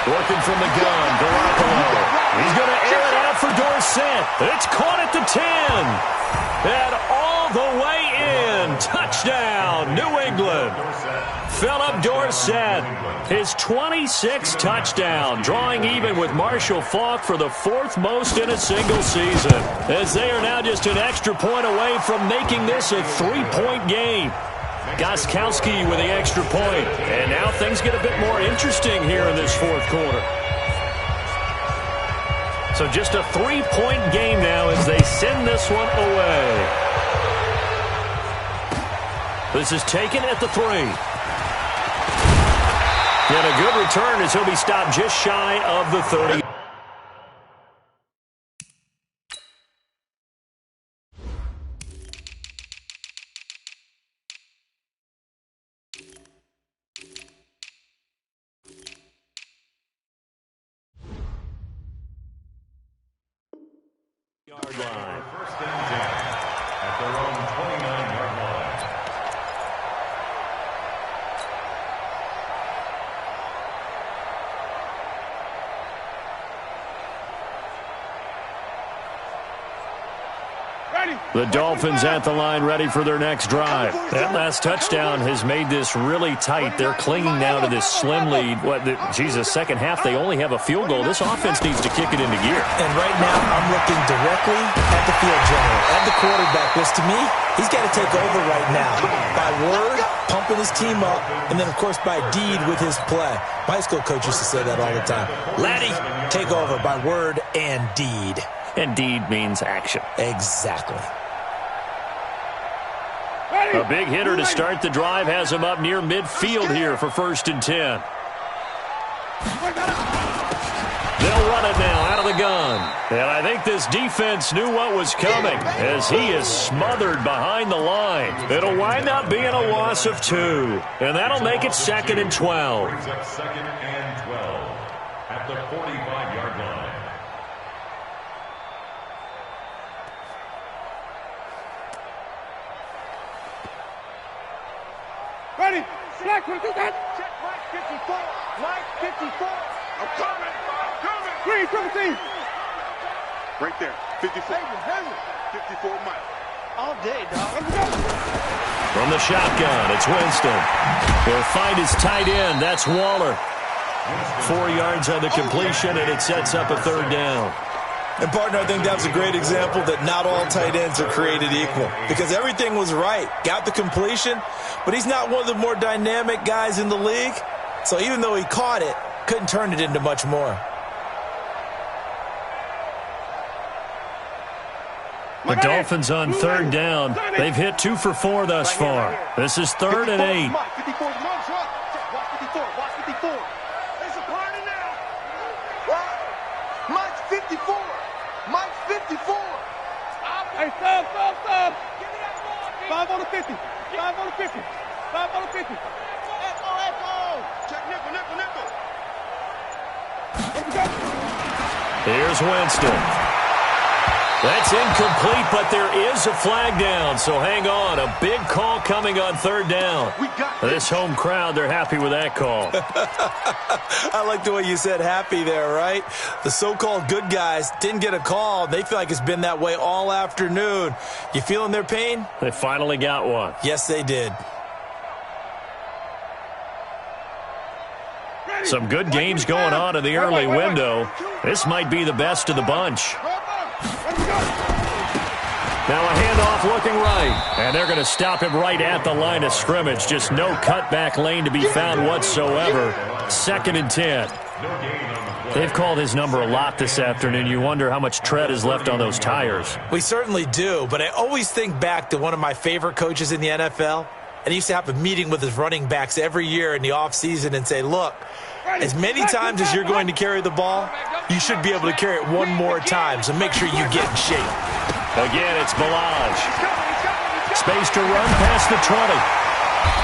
Working from the gun, Garoppolo. He's going to air it out for Dorsett. It's caught at the 10. And all the way in. Touchdown, New England. Philip Dorsett, his 26th touchdown, drawing even with Marshall Faulk for the 4th most in a single season, as they are now just an extra point away from making this a 3-point game. Gostkowski with the extra point, and now things get a bit more interesting here in this 4th quarter. So just a 3-point game now as they send this one away. This is taken at the 3. And a good return as he'll be stopped just shy of the 30. Yard line. First and 10 at their own 29-yard line. The Dolphins at the line, ready for their next drive. That last touchdown has made this really tight. They're clinging now to this slim lead. Second half, they only have a field goal. This offense needs to kick it into gear. And right now, I'm looking directly at the field general, at quarterback, because to me, he's got to take over right now. By word, pumping his team up, and then, of course, by deed with his play. My high school coach used to say that all the time. Laddie, take over by word and deed. And deed means action. Exactly. A big hitter to start the drive has him up near midfield here for 1st and 10. They'll run it now out of the gun. And I think this defense knew what was coming as he is smothered behind the line. It'll wind up being a loss of 2. And that'll make it 2nd and 12. Brings up 2nd and 12 at the 45-yard line. Ready? Black, what is that? Check Mike 54. Mike 54. I'm coming. Green, 17. Right there. 54. 54 Mike. All day, dog. From the shotgun, it's Winston. He'll find his tight end. That's Waller. 4 yards on the completion, and it sets up a 3rd down. And, partner, I think that was a great example that not all tight ends are created equal, because everything was right. Got the completion, but he's not one of the more dynamic guys in the league. So even though he caught it, couldn't turn it into much more. The Dolphins on 3rd down. They've hit 2 for 4 thus far. This is 3rd and 8. Mike 54. Watch 54. Watch 54. There's a party now. Mike's 54. Mike's 54. Hey, stop. 5 on the 50. 5 on the 50. 5 on the 50. Echo. Check nickel. Here's Winston. That's incomplete, but there is a flag down, so hang on. A big call coming on 3rd down. This home crowd, they're happy with that call. I like the way you said happy there, right? The so-called good guys didn't get a call. They feel like it's been that way all afternoon. You feeling their pain? They finally got one. Yes, they did. Some good games going on in the early window. This might be the best of the bunch. Now a handoff looking right. And they're going to stop him right at the line of scrimmage. Just no cutback lane to be found whatsoever. 2nd and 10. They've called his number a lot this afternoon. You wonder how much tread is left on those tires. We certainly do, but I always think back to one of my favorite coaches in the NFL. And he used to have a meeting with his running backs every year in the offseason and say, look, as many times as you're going to carry the ball, you should be able to carry it one more time, so make sure you get in shape. Again, it's Balaj. Space to run past the 20.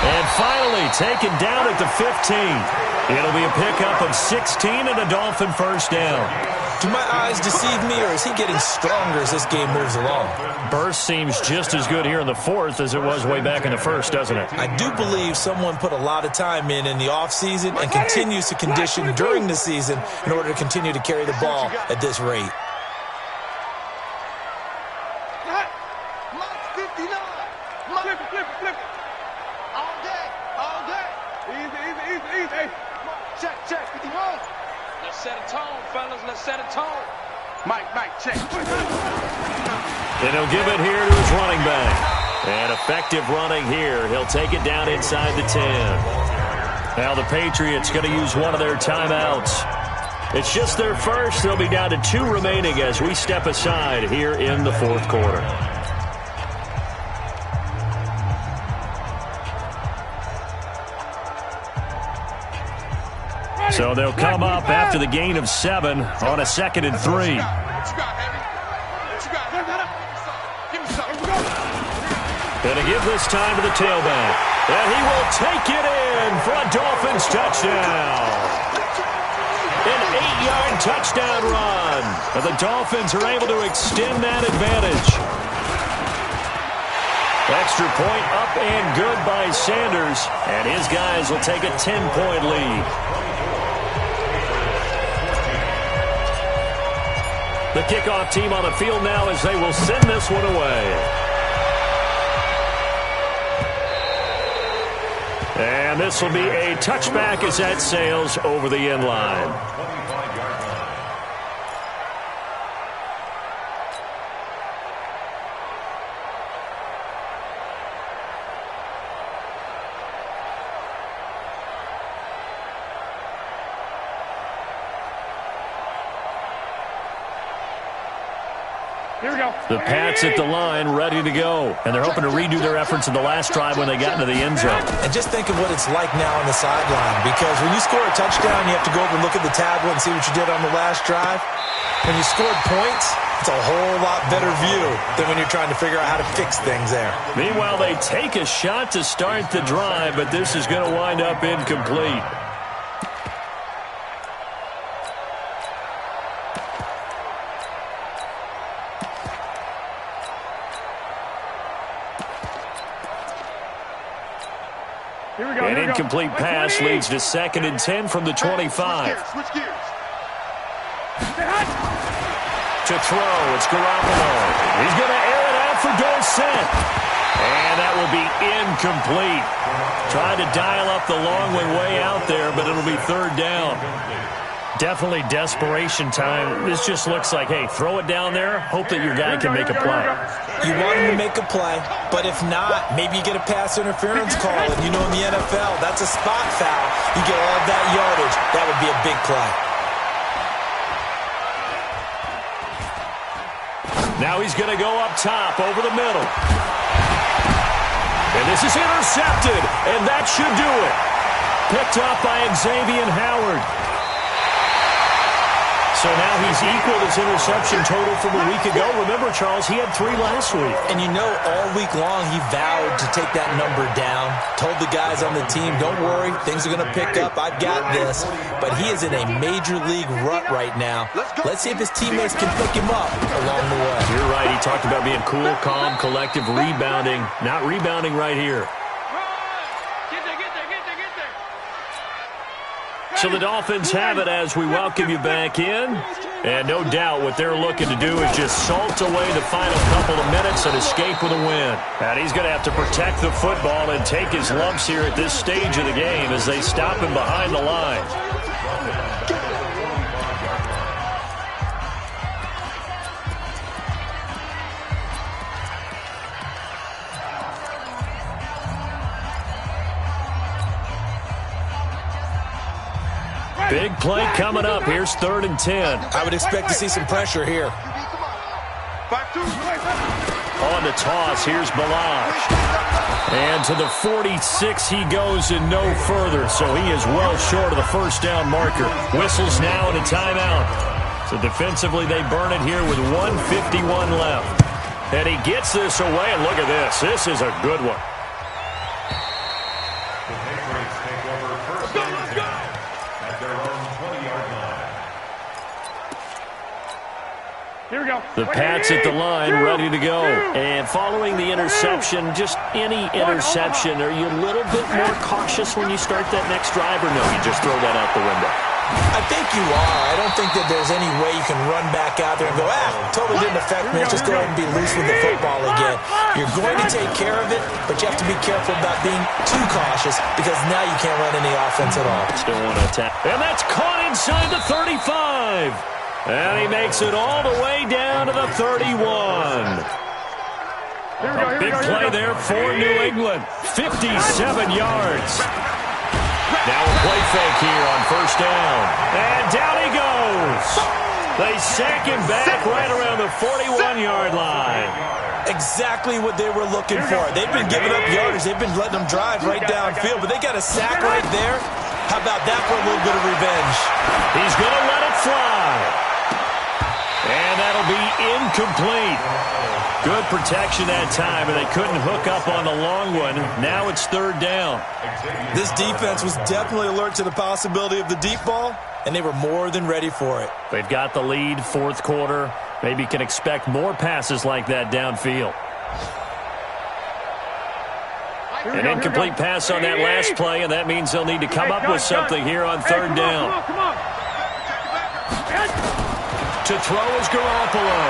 And finally taken down at the 15. It'll be a pickup of 16 and a Dolphin 1st down. Do my eyes deceive me, or is he getting stronger as this game moves along? Burst seems just as good here in the 4th as it was way back in the 1st, doesn't it? I do believe someone put a lot of time in the offseason and continues to condition during the season in order to continue to carry the ball at this rate. Flip. All day. Easy. Check, 51. Let's set a tone, fellas. Let's set a tone. Mike, check. And he'll give it here to his running back. And effective running here. He'll take it down inside the 10. Now the Patriots going to use one of their timeouts. It's just their first. They'll be down to 2 remaining as we step aside here in the 4th quarter. So they'll come up after the gain of 7 on a 2nd and 3. Going to give this time to the tailback. And he will take it in for a Dolphins touchdown. An 8-yard touchdown run. And the Dolphins are able to extend that advantage. Extra point up and good by Sanders. And his guys will take a 10-point lead. The kickoff team on the field now as they will send this one away. And this will be a touchback as that sails over the end line. The Pats at the line, ready to go. And they're hoping to redo their efforts in the last drive when they got into the end zone. And just think of what it's like now on the sideline, because when you score a touchdown, you have to go over and look at the tablet and see what you did on the last drive. When you scored points, it's a whole lot better view than when you're trying to figure out how to fix things there. Meanwhile, they take a shot to start the drive, but this is going to wind up incomplete. An incomplete pass leads to 2nd and 10 from the 25. Switch gears. To throw, it's Garoppolo. He's going to air it out for Dorsett. And that will be incomplete. Trying to dial up the long way out there, but it'll be 3rd down. Definitely desperation time. This just looks like, hey, throw it down there, hope that your guy can make a play. You want him to make a play, but if not, maybe you get a pass interference call. And you know in the NFL, that's a spot foul. You get all of that yardage. That would be a big play. Now he's going to go up top over the middle. And this is intercepted, and that should do it. Picked off by Xavier Howard. So now he's equaled his interception total from a week ago. Remember, Charles, he had 3 last week. And you know, all week long he vowed to take that number down. Told the guys on the team, don't worry, things are going to pick up. I've got this. But he is in a major league rut right now. Let's see if his teammates can pick him up along the way. You're right. He talked about being cool, calm, collective, rebounding. Not rebounding right here. So the Dolphins have it as we welcome you back in. And no doubt what they're looking to do is just salt away the final couple of minutes and escape with a win. And he's going to have to protect the football and take his lumps here at this stage of the game as they stop him behind the line. Big play coming up. Here's 3rd and 10. I would expect to see some pressure here. On the toss, here's Balazs. And to the 46 he goes and no further. So he is well short of the 1st down marker. Whistles now and a timeout. So defensively they burn it here with 1:51 left. And he gets this away, and look at this. This is a good one. Here we go. The Pats at the line, ready to go. And following the interception, just any interception, are you a little bit more cautious when you start that next drive, or no, you just throw that out the window? I think you are. I don't think that there's any way you can run back out there and go, totally didn't affect me. Let's just go ahead and be loose with the football again. You're going to take care of it, but you have to be careful about being too cautious because now you can't run any offense at all. Still want to attack. And that's caught inside the 35. And he makes it all the way down to the 31. A big play there for New England. 57 yards. Now a play fake here on 1st down. And down he goes. They sack him back right around the 41-yard line. Exactly what they were looking for. They've been giving up yardage. They've been letting them drive right downfield, but they got a sack right there. How about that for a little bit of revenge? He's going to let it fly. And that'll be incomplete. Good protection that time, and they couldn't hook up on the long one. Now it's 3rd down. This defense was definitely alert to the possibility of the deep ball, and they were more than ready for it. They've got the lead, 4th quarter. Maybe can expect more passes like that downfield. An incomplete pass on that last play, and that means they'll need to come up with something here on 3rd down. To throw is Garoppolo.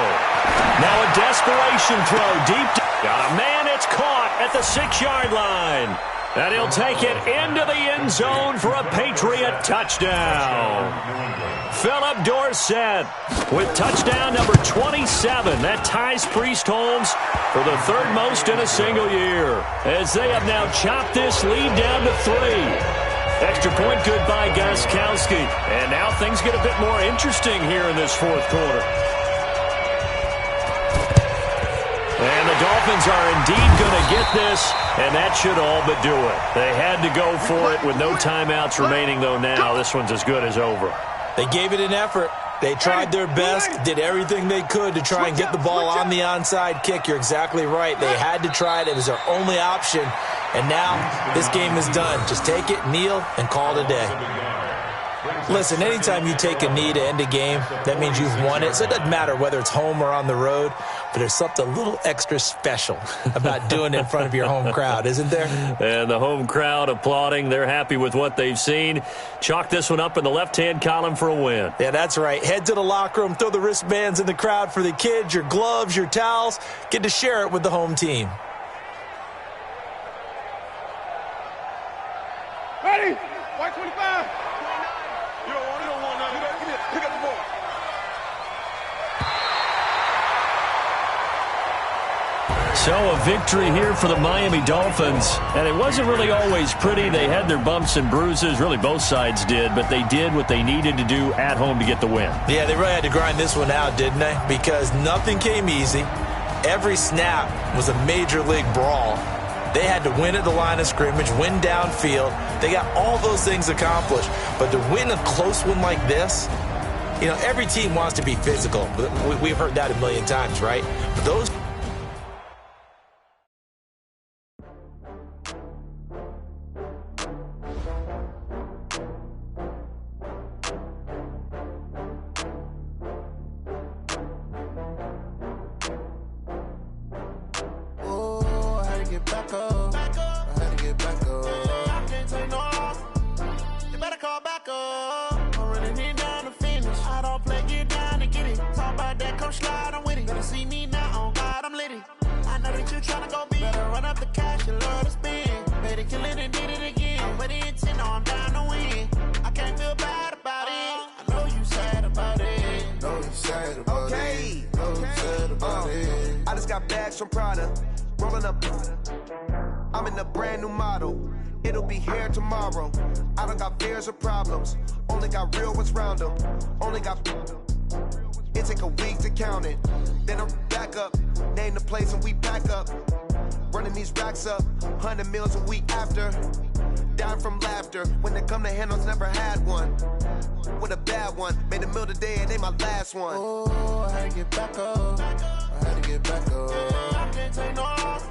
Now a desperation throw deep. Got a man, it's caught at the 6-yard line. And he'll take it into the end zone for a Patriot touchdown. Philip Dorsett with touchdown number 27. That ties Priest Holmes for the 3rd most in a single year, as they have now chopped this lead down to 3. Extra point good by Gostkowski. And now things get a bit more interesting here in this 4th quarter. Dolphins are indeed going to get this, and that should all but do it. They had to go for it with no timeouts remaining, though now this one's as good as over. They gave it an effort. They tried their best, did everything they could to try and get the ball on the onside kick. You're exactly right. They had to try it. It was their only option. And now this game is done. Just take it, kneel, and call it a day. Listen, anytime you take a knee to end a game, that means you've won it. So it doesn't matter whether it's home or on the road, but there's something a little extra special about doing it in front of your home crowd, isn't there? And the home crowd applauding. They're happy with what they've seen. Chalk this one up in the left-hand column for a win. Yeah, that's right. Head to the locker room, throw the wristbands in the crowd for the kids, your gloves, your towels. Get to share it with the home team. Ready? White 25. You don't want nothing. Pick up the ball. So a victory here for the Miami Dolphins. And it wasn't really always pretty. They had their bumps and bruises. Really, both sides did. But they did what they needed to do at home to get the win. Yeah, they really had to grind this one out, didn't they? Because nothing came easy. Every snap was a major league brawl. They had to win at the line of scrimmage, win downfield. They got all those things accomplished. But to win a close one like this, you know, every team wants to be physical. We've heard that a million times, right? But those... From Prada, rolling up. I'm in a brand new model. It'll be here tomorrow. I don't got fears or problems. Only got real ones round them. Only got. It take a week to count it. Then I'm back up. Name the place and we back up. Running these racks up. 100 meals a week after. Dying from laughter. When they come to handles, never had one. With a bad one. Made a meal today and they my last one. Oh, I had to get back up. I had to get back up. I can't take no loss.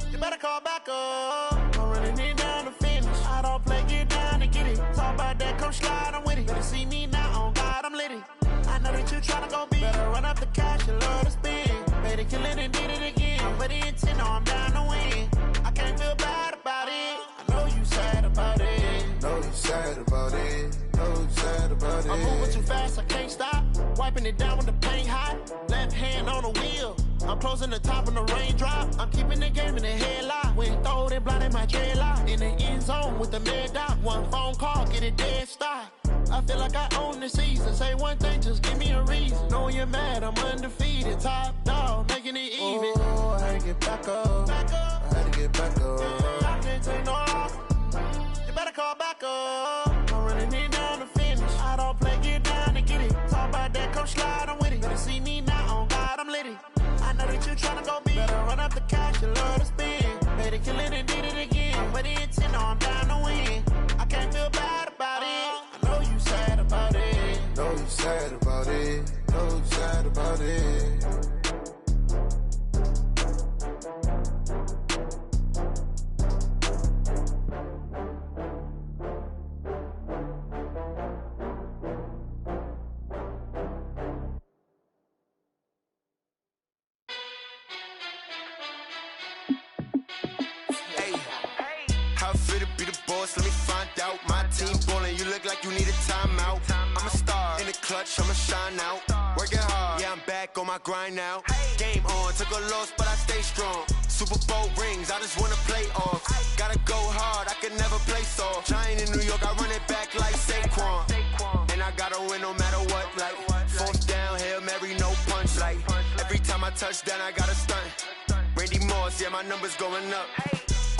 You better call back up. I'm running it down to finish. I don't play, get down to get it. Talk about that, come slide, I'm with it. Better see me now, on God, I'm litty. I know that you tryna go big. Better run up the cash, you love to spend. Better kill it and did it again. I'm with the intent, no, I'm down to win. I can't feel bad about it. I know you sad about it. Know you sad about it. Know you sad about it. I'm moving too fast, I can't stop. Wiping it down with the paint hot. Left hand on the wheel. I'm closing the top on the raindrop. I'm keeping the game in the headlock. When throwed and blinded my dreadlock. In the end zone with the mad dot. One phone call, get it dead stop. I feel like I own the season. Say one thing, just give me a reason. Knowing you're mad, I'm undefeated. Top dog, making it even. Oh, I had to get back up. I had to get back up. I can't take no loss. You better call back up. I'm running it down to finish. I don't play, get down to get it. Talk about that, come slide, I'm with it. Better see me now, on God, I'm litty. I know that you tryna go big. Better run up the cash, you love to spend. Better kill it and did it again. With the intent, no, I'm down to win. I can't feel bad about it. I know you sad about it. Know you sad about it. Know you sad about it. Let me find out. My team ballin', you look like you need a timeout. I'm a star in the clutch, I'ma shine out. Working hard, yeah, I'm back on my grind now. Game on, took a loss, but I stay strong. Super Bowl rings, I just wanna play off. Gotta go hard, I can never play soft. Giant in New York, I run it back like Saquon. And I gotta win no matter what, like fourth down, Hail Mary, no punch. Like every time I touch down, I gotta stunt. Randy Moss, yeah, my numbers going up.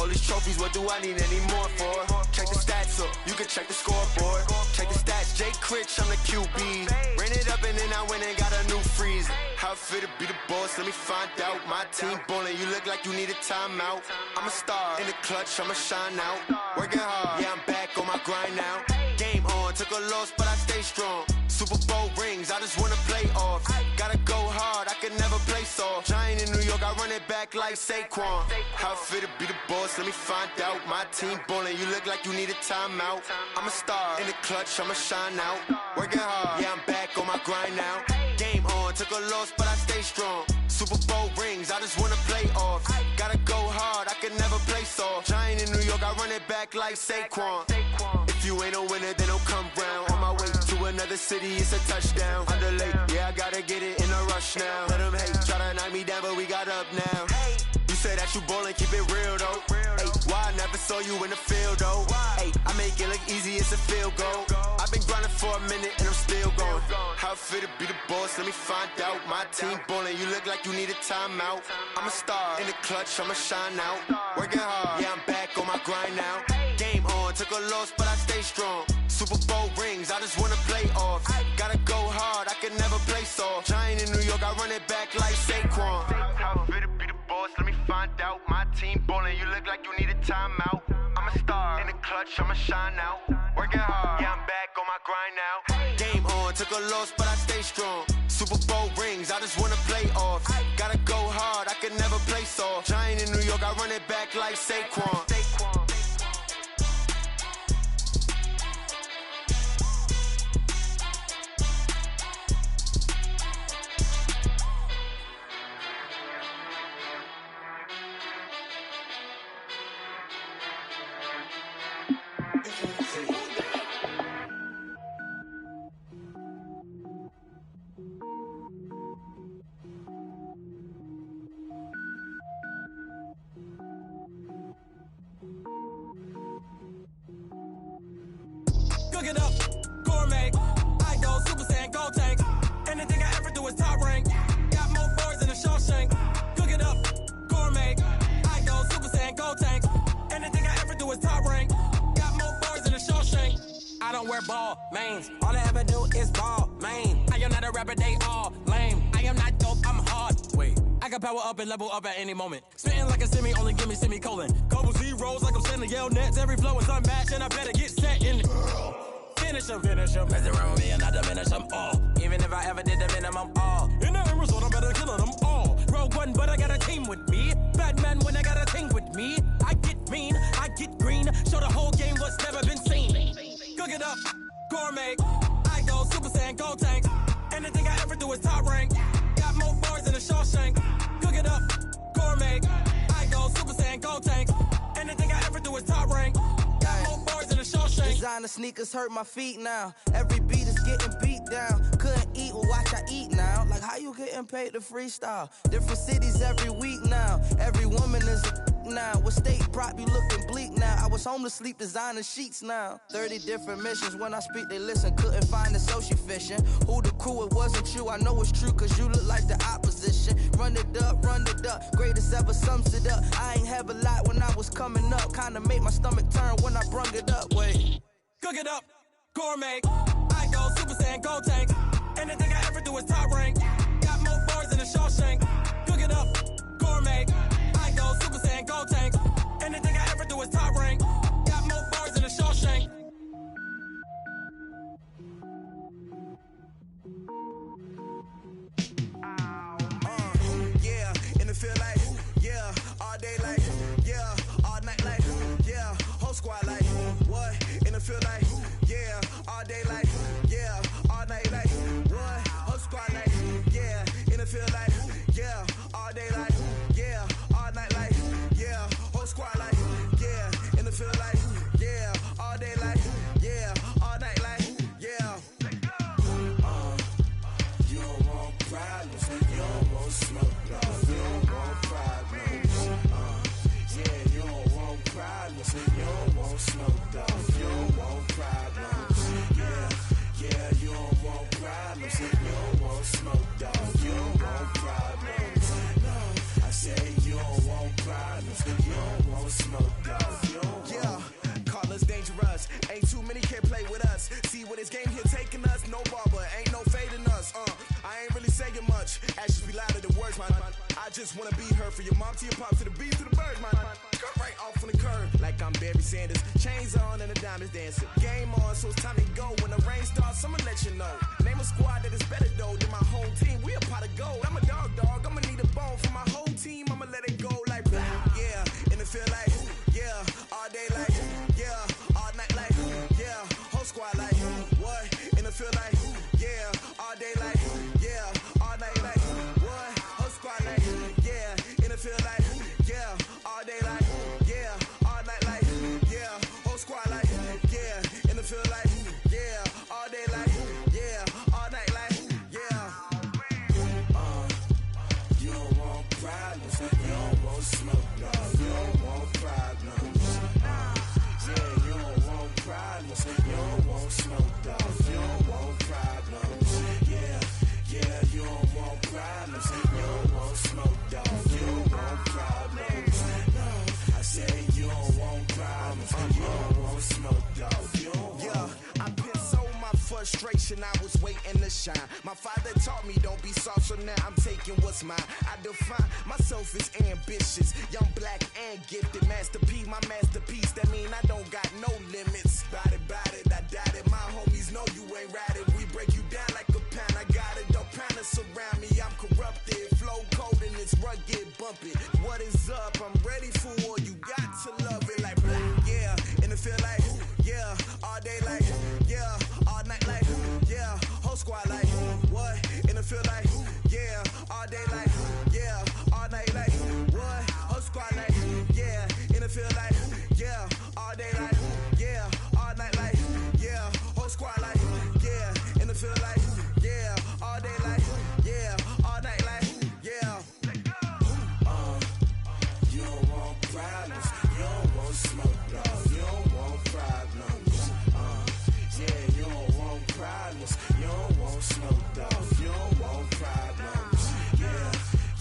All these trophies, what do I need any more for? Check the stats up, you can check the scoreboard. Check the stats, Jay Critch, I'm the QB. Ran it up and then I went and got a new freeze. How it feel to be the boss, let me find out. My team ballin', you look like you need a timeout. I'm a star, in the clutch, I'ma shine out. Working hard, yeah, I'm back on my grind now. Game on, took a loss, but I stay strong. Super Bowl rings, I just wanna play off. Gotta go hard, I can never play soft. Giant in New York, I run it back like Saquon. How it feel to be the boss, let me find out. My team ballin', you look like you need a timeout. I'm a star, in the clutch, I'ma shine out. Working hard, yeah, I'm back on my grind now. Game on, took a loss, but I stay strong. Super Bowl rings, I just wanna play off. Gotta go hard, I can never play soft. Giant in New York, I run it back like Saquon. If you ain't a winner, then don't come round. On my way to another city, it's a touchdown. Underlay, yeah, I gotta get it in a rush now. Let them hate, try to knock me down, but we got up now. You say that you ballin', keep it real though. Hey, why I never saw you in the field though? Hey, I make it look easy, it's a field goal. I've been grinding for a minute and I'm still going. How it feel to be the boss, let me find out. My team ballin', you look like you need a timeout. I'm a star, in the clutch, I'ma shine out. Working hard, yeah, I'm back on my grind now. Game on, took a loss, but I stay strong. Super Bowl rings, I just wanna play off. Gotta go hard, I can never play soft. Giant in New York, I run it back like Saquon. How it feel to be the boss, let me find out. My team ballin', you look like you need a timeout. I'm a star, in the clutch, I'ma shine out. Working hard, yeah, I'm back on my grind now. Game on, took a loss, but I stay strong. Super Bowl rings, I just wanna play off. Gotta go hard, I can never play soft. Giant in New York, I run it back like Saquon. Cook it up, gourmet. I go Super Saiyan, gold tank. Anything I ever do is top rank. Got more boys than a Shawshank. Cook it up, gourmet. I go Super Saiyan, gold tank. Anything I ever do is top rank. Got more boys than a Shawshank. I don't wear ball mains. All I ever do is ball main. I am not a rapper, they all lame. I am not dope, I'm hard. Wait, I can power up and level up at any moment. Spitting like a semi, only give me semicolon. Couple zeros like I'm sending yell nets. Every flow is unmatched and I better get set in. Finish them. Mess around with me and I diminish them all. Even if I ever did the minimum all. In the end result, I better kill them all. Rogue One, but I got a team with me. Batman when I got a team with me. I get mean, I get green. Show the whole game what's never been seen. Cook it up, gourmet. I go Super Saiyan, gold tank. Anything I ever do is top rank. Got more bars than a Shawshank. Cook it up, gourmet. I go Super Saiyan, gold tank. Anything I ever do is top rank. Got more bars than a Shawshank. Designer sneakers hurt my feet now. Every beat is getting beat down. Couldn't eat, well watch I eat now. Like how you getting paid to freestyle? Different cities every week now. Every woman is a now. With state prop, you looking bleak now. I was home to sleep, designer sheets now. 30 different missions. When I speak, they listen. Couldn't find it, so she fishing. Who the crew? It wasn't you. I know it's true, cause you look like the opposition. Run it up. Greatest ever sums it up. I ain't have a lot when I was coming up. Kinda made my stomach turn when I brung it up. Wait. Cook it up, gourmet. I go Super Saiyan, gold tank. Anything I ever do is top rank. Got more bars than a Shawshank. Cook it up, gourmet. I go Super Saiyan, gold tank. Anything I ever do is top rank. Got more bars than a Shawshank. Yeah, in the field like, yeah, all day like, yeah, all night like, yeah, whole squad like, what? In the field like, yeah, all day like, yeah, all night like, what? Whole squad like, yeah, in the field like, yeah. many can't play with us. See where this game here taking us, no barber, ain't no fading us. I ain't really saying much. Actions be louder than words, man. I just wanna be heard from your mom to your pop to the beat to the birds, man. Cut right off on the curb, like I'm Barry Sanders. Chains on and the diamonds dancing. Game on, so it's time to go. When the rain starts, I'ma let you know. Name a squad that is better though than my home team. We a pot of gold. I'm a dog. I'ma need a bone for my whole team. I'ma let it go like blah. Yeah, and it feel like yeah, all day like yeah, all night like yeah, whole squad like what? And it feel like yeah, all day like yeah, all night like what? Whole squad like yeah, and it feel like yeah, all day like yeah, all night like yeah, whole squad like yeah, and it feel like yeah, all day like yeah, all night like yeah. You don't want problems, you don't want smoke, dog. You don't want problems. Yeah, you don't want problems, you don't want smoke, dog. You don't want problems. Yeah, you don't want problems, you don't want smoke, dog. You don't want problems. No, I said you don't want problems, you don't want smoke, dog. You don't want. Yeah, I've been so my frustration, I was waiting to shine. My father taught me don't be soft, so now I'm taking what's mine. I define myself as ambitious, young, black, and gifted. Master P, my masterpiece, that mean I don't got no limits. Bout it, I doubt it. My homies know you ain't ratted. We break you down like a pound. I got it, don't pound to surround me. I'm corrupted, flow cold and it's rugged, bumpy. What is up? I'm ready for war. You got to love it like blah. Yeah, and it feel like yeah, all day like yeah, all night like yeah, whole squad like what? And it feel like yeah, all day like yeah, all night like what? Whole squad like yeah, and it feel like yeah, all day like yeah, all night like yeah, whole squad like yeah, and it feel like yeah, all day like yeah, all night like yeah. You don't want problems, you don't want smoke, dog. You don't want problems. Yeah, you don't want problems, you don't want smoke, dog. You don't want problems.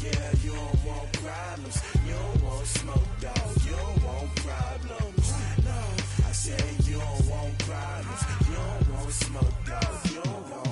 Yeah, you don't want problems, you don't want smoke, dog. You don't want problems. No, I said you don't want problems, you don't want smoke, dog. You don't want.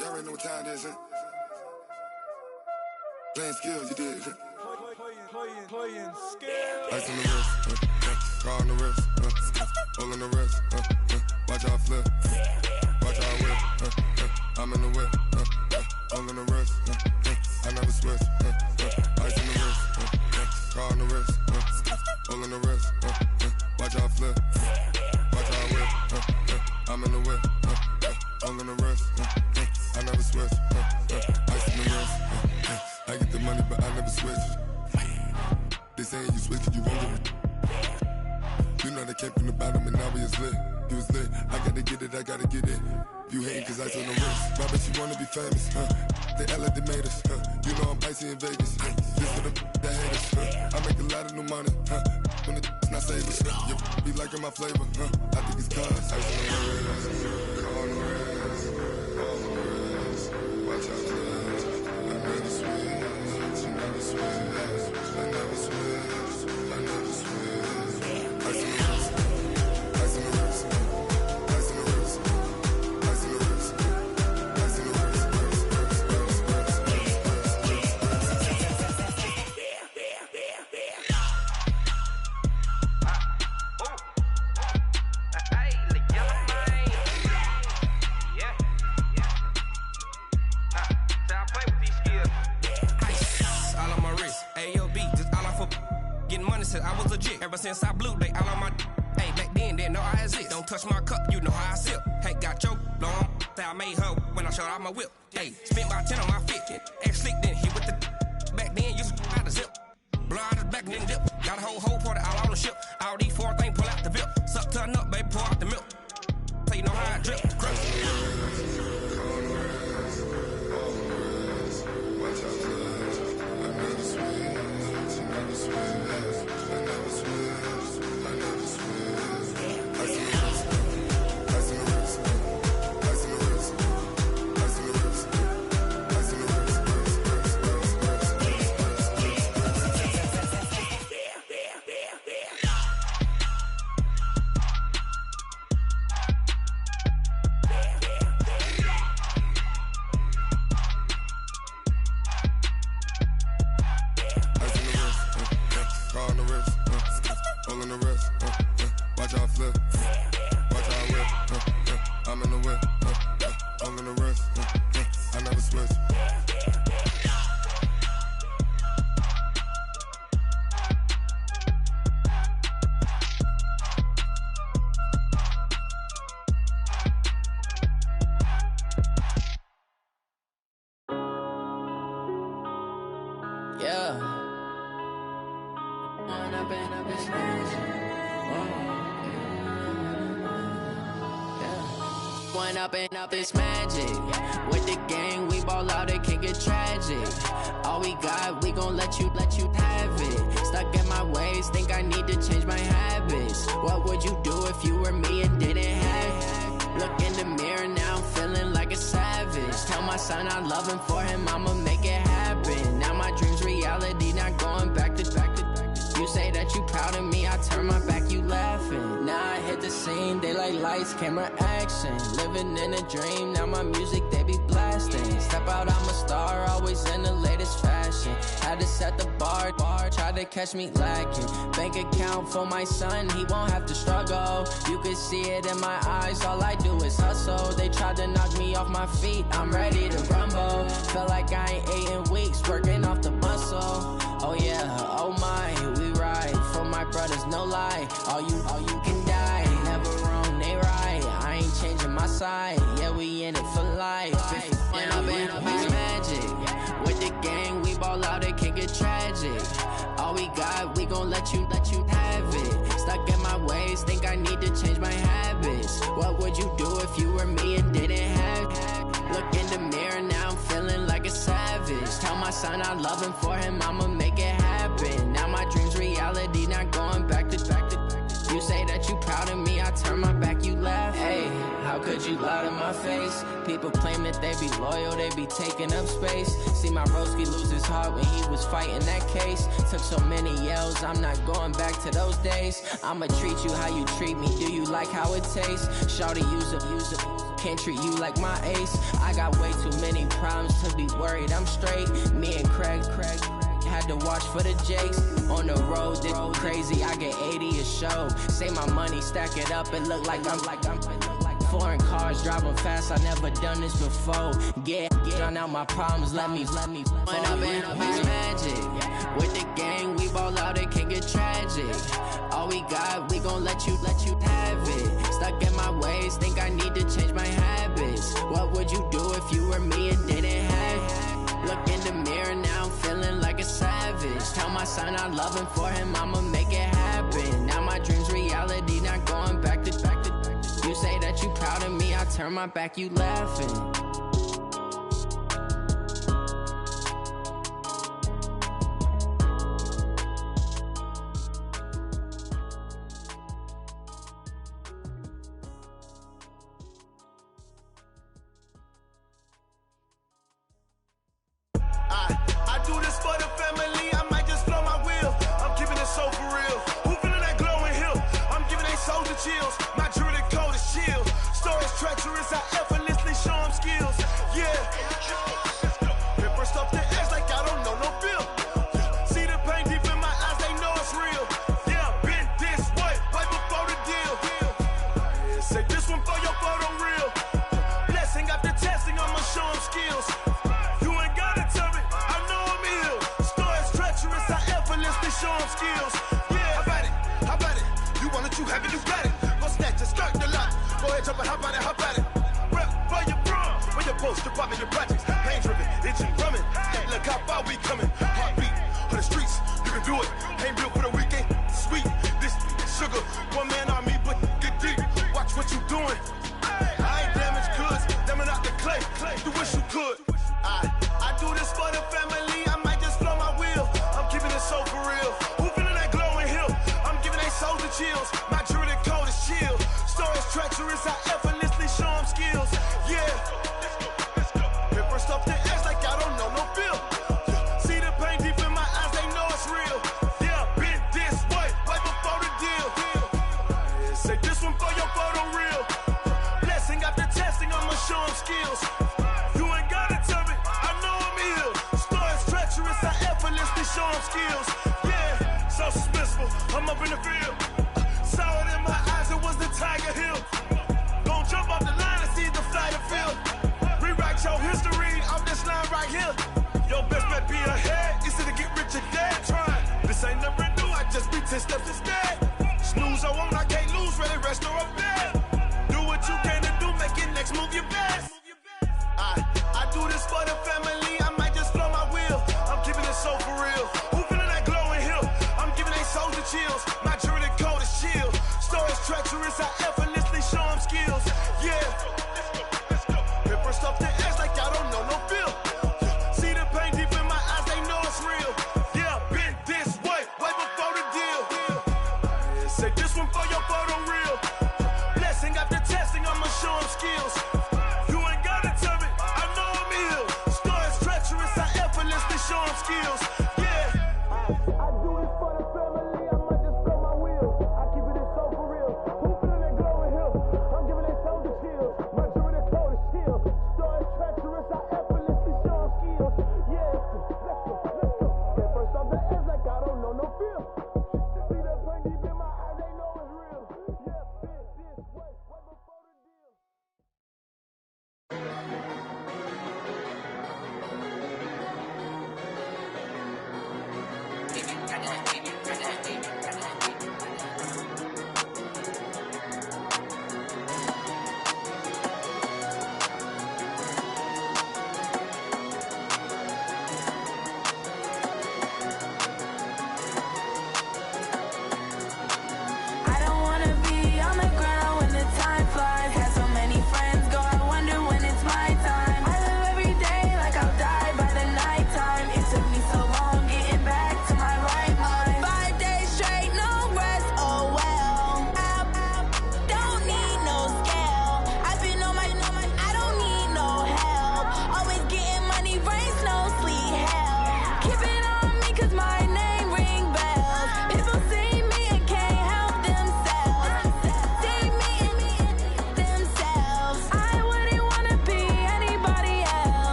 Y'all already know what time it is, huh? Playing skills, you did. Playing skills. Ice on the wrist, car on the wrist, hole on the wrist, watch how I flip, watch how I whip, I'm in the whip, hole on the wrist, I never switch, ice on the wrist, car on the wrist, hole on the wrist, watch how I flip, watch how I whip, I'm in the whip, hole on the wrist, I never switch, ice on the wrist, I get the money but I never switch. They saying you switch, you won't get it. You know they came from the bottom and now we is lit. You was lit, I gotta get it, I gotta get it. You hating cause ice on the wrist. Why bet you wanna be famous, They act like they made us, You know I'm icy in Vegas, This for the that hate us, I make a lot of new money, When it's not savers, You be liking my flavor, I think it's cause ice on the wrist, car on the wrist, all on the wrist, watch out for this. I never switch, you never switch, I never switch, I never switch. Ice on the wrist, ice on the wrist, ice on the wrist, ice on the wrist, ice on the wrist, I was legit. Ever since I blew, they all on my hey, back then, didn't know I exist. Don't touch my cup, you know how I sip. Hey, got your long, I made her when I showed out my whip. Hey, spent about 10 on my fit. Ex slick, then hit with the back then, used to out the zip. Blow out the back, then dip. Got a whole party all on the ship. All these four things pull out the VIP. Suck, turn up, baby, pour out the this magic. One up and up this magic. With the gang, we ball out, it can get tragic. All we got, we gon' let you have it. Stuck in my ways, think I need to change my habits. What would you do if you were me and didn't have it? Look in the mirror now, I'm feeling like a savage. Tell my son I love him, for him I'ma make it happen. Now my dream's reality, not going back to. You say that you proud of me, I turn my back, you laughing. Now I hit the scene, they like lights, camera, action. Living in a dream, now my music, they be blasting. Step out, I'm a star, always in the latest fashion. Had to set the bar, try to catch me lacking. Bank account for my son, he won't have to struggle. You can see it in my eyes, all I do is hustle. They tried to knock me off my feet, I'm ready to rumble. Felt like I ain't ate in weeks, working off the muscle. Oh yeah, oh my, we ride for my brothers, no lie. All you can die, never wrong, they right. I ain't changing my side, yeah, we in it for life. And I've been magic. With the gang, we ball out, it can get tragic. All we got, we gon' let you have it. Stuck in my ways, think I need to change my habits. What would you do if you were me and didn't have it? Look in the mirror, now I'm feeling like a savage. Tell my son I love him, for him I'ma make it happen. Now my dream's reality, not going back to. You say that you proud of me, I turn my back, you laugh. Hey, how could you lie to my face? People claim that they be loyal, they be taking up space. See my broski lose his heart when he was fighting that case. Took so many yells, I'm not going back to those days. I'ma treat you how you treat me, do you like how it tastes? Shawty, use up, can't treat you like my ace. I got way too many problems to be worried, I'm straight. Me and Craig had to watch for the Jakes. On the road, this crazy, I get 80 a show. Say my money, stack it up, it look like I'm foreign cars, driving fast, I never done this before. Get drown out my problems, let me When I've been up this magic. With the gang, we ball out, it can get tragic. All we got, we gon' let you have it. Stuck in my ways, think I need to change my habits. What would you do if you were me and didn't have it? Look in the mirror, now I'm feeling like a savage. Tell my son I love him, for him I'ma make it happen. Now my dream's reality, not going back to. You say that you proud of me, I turn my back, you laughing.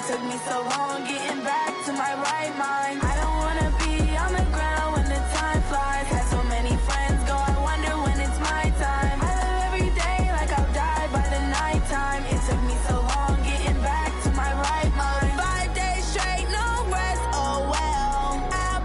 took me so long getting back to my right mind. I don't wanna be on the ground when the time flies. Had so many friends go, I wonder when it's my time. I live every day like I'll die by the nighttime. It took me so long getting back to my right mind. 5 days straight, no rest, oh well. I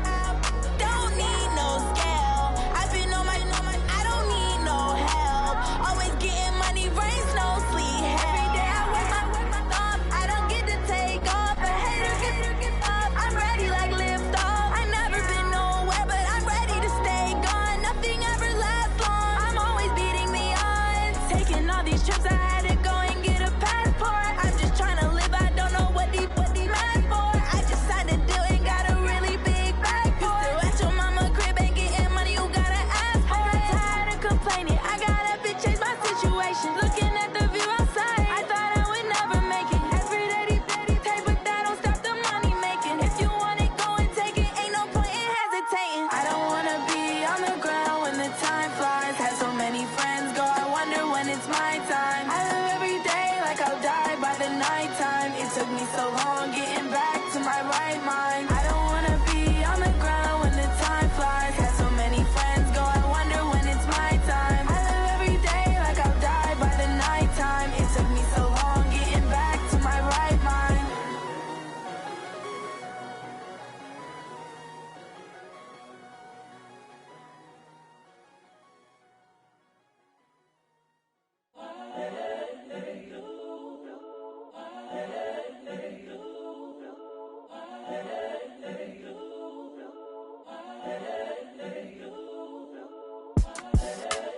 don't need no scale. I've been on my, I don't need no help. Always getting money, rains, no sleep. Every day I work my thumb. I don't get to take off. A hater get up. I'm ready like lift off. I never been nowhere, but I'm ready to stay gone. Nothing ever lasts long. I'm always beating the odds. Taking all these trips, I had to go and get a passport. I'm just trying to live. I don't know what these mad for. I just signed a deal and got a really big bag for it. Still at your mama crib ain't getting money, you gotta ask for it. I got tired of complaining. I got up and changed my situation. Looking at the view outside, I thought I would never make it. Every day take, but that don't stop the money making. If you want it, go and take it. Ain't no point in hesitating. I don't wanna be on the ground when the time flies. Had so many friends go, I wonder when it's my time. I live every day like I'll die by the nighttime. It took me so long getting back to my right mind. I don't wanna be on the ground when the time flies. Had so many friends go, I wonder when it's my time. I live every day like I'll die by the nighttime. It took me so long getting back to my right mind.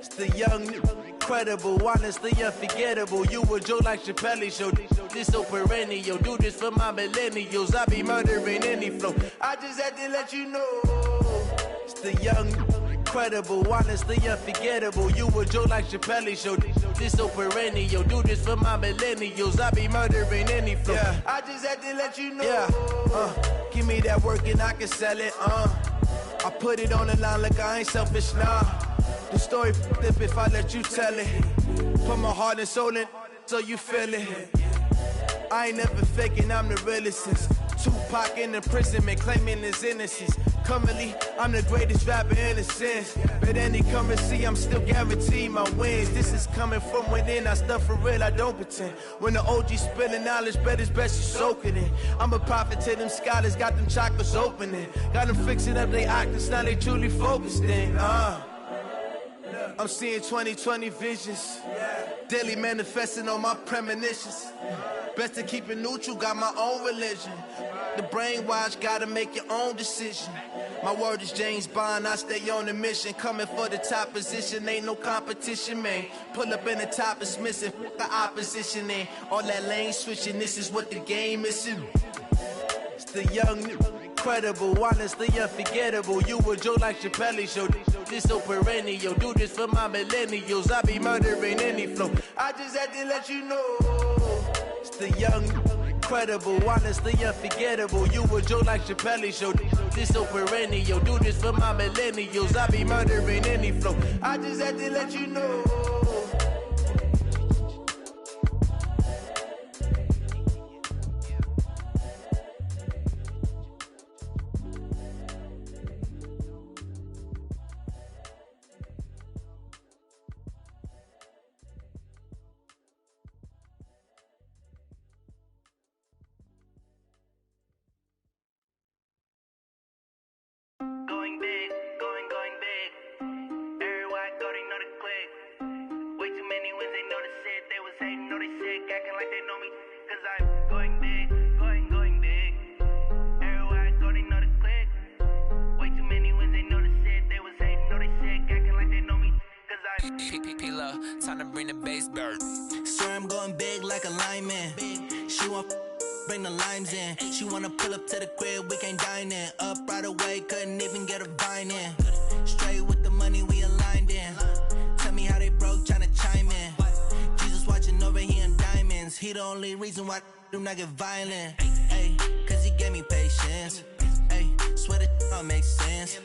It's the young, incredible, honestly unforgettable. You a Joe like Chappelle show. This so perennial. Do this for my millennials. I be murdering any flow. I just had to let you know. It's the young, incredible, honestly unforgettable. You a Joe like Chappelle show. This so perennial. Do this for my millennials. I be murdering any flow. Yeah. I just had to let you know. Yeah. Give me that work and I can sell it. I put it on the line like I ain't selfish, nah. The story flip if I let you tell it. Put my heart and soul in so you feel it. I ain't never faking, I'm the realest since Tupac in imprisonment, claiming his innocence. Currently, I'm the greatest rapper in a sense. But any currency, I'm still guaranteed my wins. This is coming from within, I stuff for real, I don't pretend. When the OG spilling knowledge, bet it's best you soak it in. I'm a prophet to them scholars, got them chakras opening. Got them fixing up they octaves, now they truly focused in. I'm seeing 2020 visions. Daily manifesting on my premonitions. Best to keep it neutral, got my own religion. The brainwash, gotta make your own decision. My word is James Bond, I stay on the mission. Coming for the top position, ain't no competition, man. Pull up in the top, it's missing, the opposition ain't. All that lane switching, this is what the game is. It's the young, incredible, honestly unforgettable. You a Joe like Chappelle show. This so perennial. Do this for my millennials. I be murdering any flow. I just had to let you know. It's the young, incredible, honestly unforgettable. You a Joe like Chappelle show. This so perennial. Do this for my millennials. I be murdering any flow. I just had to let you know. Going big, going big. Everywhere I go, they know the click. Way too many wins, they know the shit. They was hating, know they sick, acting like they know me. Cause I'm going big, going big. Everywhere I go, they know the click. Way too many wins, they know the shit. They was hating, know they sick, acting like they know me. Cause I'm P-P-P-Love, time to bring the bass bird. Swear I'm going big like a lineman. She want bring the limes in. She wanna pull up to the crib, we can't dine in. Up right away, couldn't even get a vine in. Straight with the money we aligned in. Tell me how they broke, tryna chime in. Jesus watching over here in diamonds. He the only reason why do not get violent. Ay, cause he gave me patience. Ay, swear that don't make sense.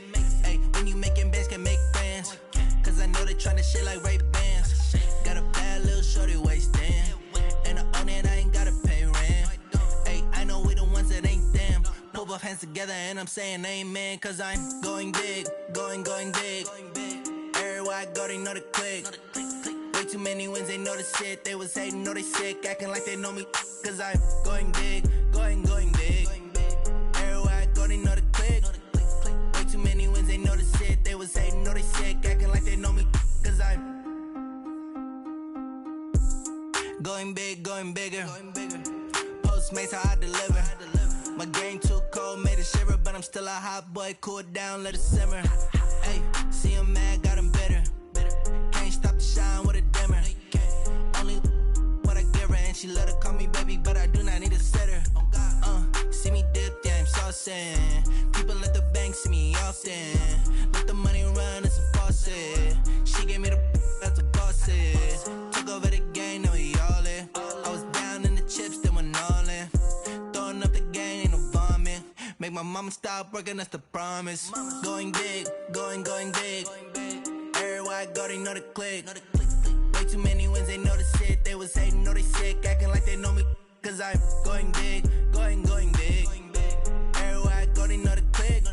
Ay, when you making bands, can make friends. Cause I know they tryna shit like Ray Bans. Got a bad little shorty wasting. And I own it, I ain't gotta pay rent. Ay, I know hands together and I'm saying amen, cause I'm going big, going big. Everywhere I go, they know the click. Way too many wins, they know the shit. They was hating, know they sick, acting like they know me, cause I'm going big, going big. Everywhere I go, they know the click. Way too many wins, they know the shit. They was hating, know they sick, acting like they know me, cause I'm going big, going bigger. Postmates, how I deliver. My game too cold, made it shiver, but I'm still a hot boy. Cool it down, let it simmer. Hey, see him mad, got him bitter. Can't stop the shine with a dimmer. Only what I give her, and she let her call me baby, but I do not need a sitter. See me dip, yeah, I'm saucing. People at the bank see me often. Let the money run, it's a faucet. She gave me the that's a boss it. Took over the game, now we all in. I was down in the chips, then went all in. Throwing up the game, ain't no vomit. Make my mama stop working, that's the promise. Going big, going big. Everywhere I go, they know the click. Way too many wins, they know the shit. They was hating, know they sick, acting like they know me, cause I'm going big, going big. Everywhere I go, they know the click.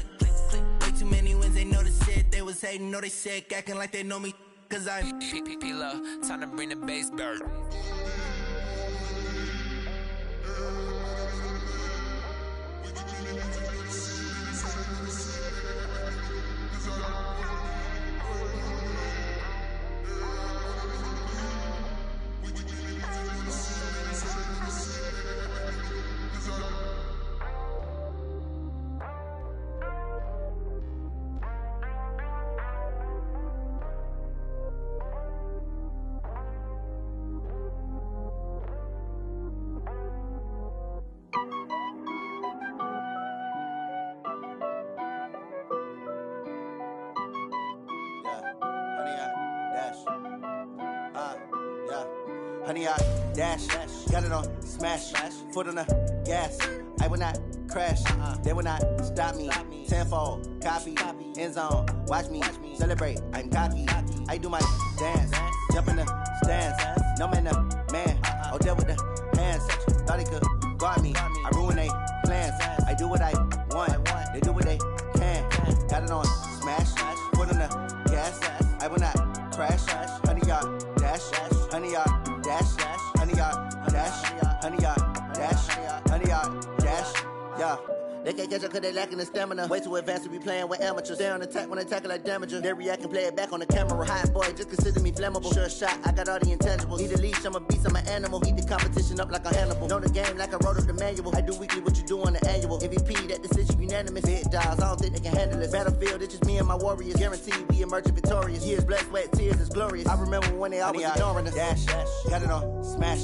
Way too many wins, they know the shit. They was hating, know they sick, acting like they know me, cause I'm P-Love, time to bring the bass back. Honey, I dash, got it on smash, foot on the gas. I will not crash, they will not stop me. Tenfold, copy, end zone, watch me celebrate. I'm cocky, I do my dance, jump in the stands. No man, man, oh there with the hands. Thought he could guard me, I ruin they plans. I do what I want, they do what they can. Got it on smash, foot on the gas. I will not crash, honey, y'all dash, honey, y'all dash, honey, y'all dash, honey, y'all dash, honey, y'all dash, yeah. They can't catch up cause they lacking the stamina. Way too advanced to be playing with amateurs. They on attack when they tackle like damager. They react and play it back on the camera. Hot boy, just consider me flammable. Sure shot, I got all the intangibles. Need a leash, I'm a beast, I'm an animal. Eat the competition up like a Hannibal. Know the game like I wrote up the manual. I do weekly what you do on the annual. MVP, that decision unanimous. Big dogs, I don't think they can handle it. Battlefield, it's just me and my warriors. Guaranteed we emerging victorious. Years, blood, sweat, tears, it's glorious. I remember when they always ignoring us. Dash, got it on smash,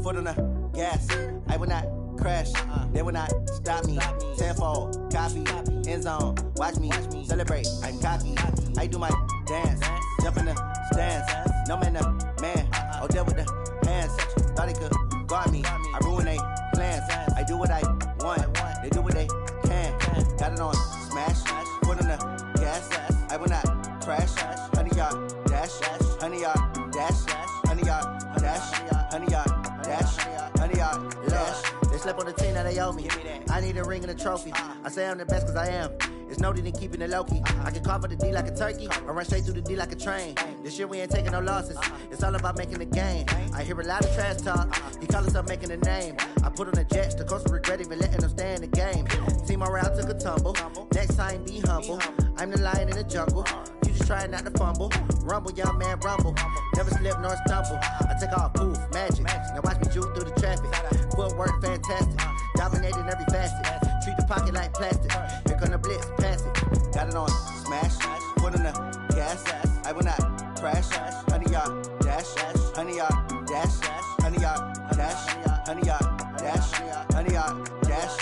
foot on the gas. I will not crash, they will not stop me. Tenfold, copy, end zone, watch me celebrate. I'm cocky, I do my dance, jump in the stands. No man, man, oh there with the hands. Thought he could guard me, I ruin they plans. I do what I want, they do what they can. Got it on smash, foot on the gas. I will not crash, honey, y'all dash, honey, y'all dash, honey, y'all dash, honey, y'all dash, honey, y'all dash. They slept on the team, now they owe me. I need a ring and a trophy. I say I'm the best cause I am. It's no need in keeping it low-key. I can carve up the D like a turkey or run straight through the D like a train. This year we ain't taking no losses. It's all about making the game. I hear a lot of trash talk. He call himself making a name. I put on the Jets. The coach will regret even letting them stay in the game. Team morale took a tumble. Next time be humble. I'm the lion in the jungle. You just trying not to fumble. Rumble, young man, rumble. Never slip nor stumble. I take off, poof, magic. Now watch me juke through the traffic. Footwork fantastic. Dominating every facet. Treat the pocket like plastic. Here come the blitz, pass it. Got it on smash, foot on the gas. I will not crash. Honey, y'all dash, honey, y'all dash, honey, y'all dash, honey, y'all dash, honey, y'all dash.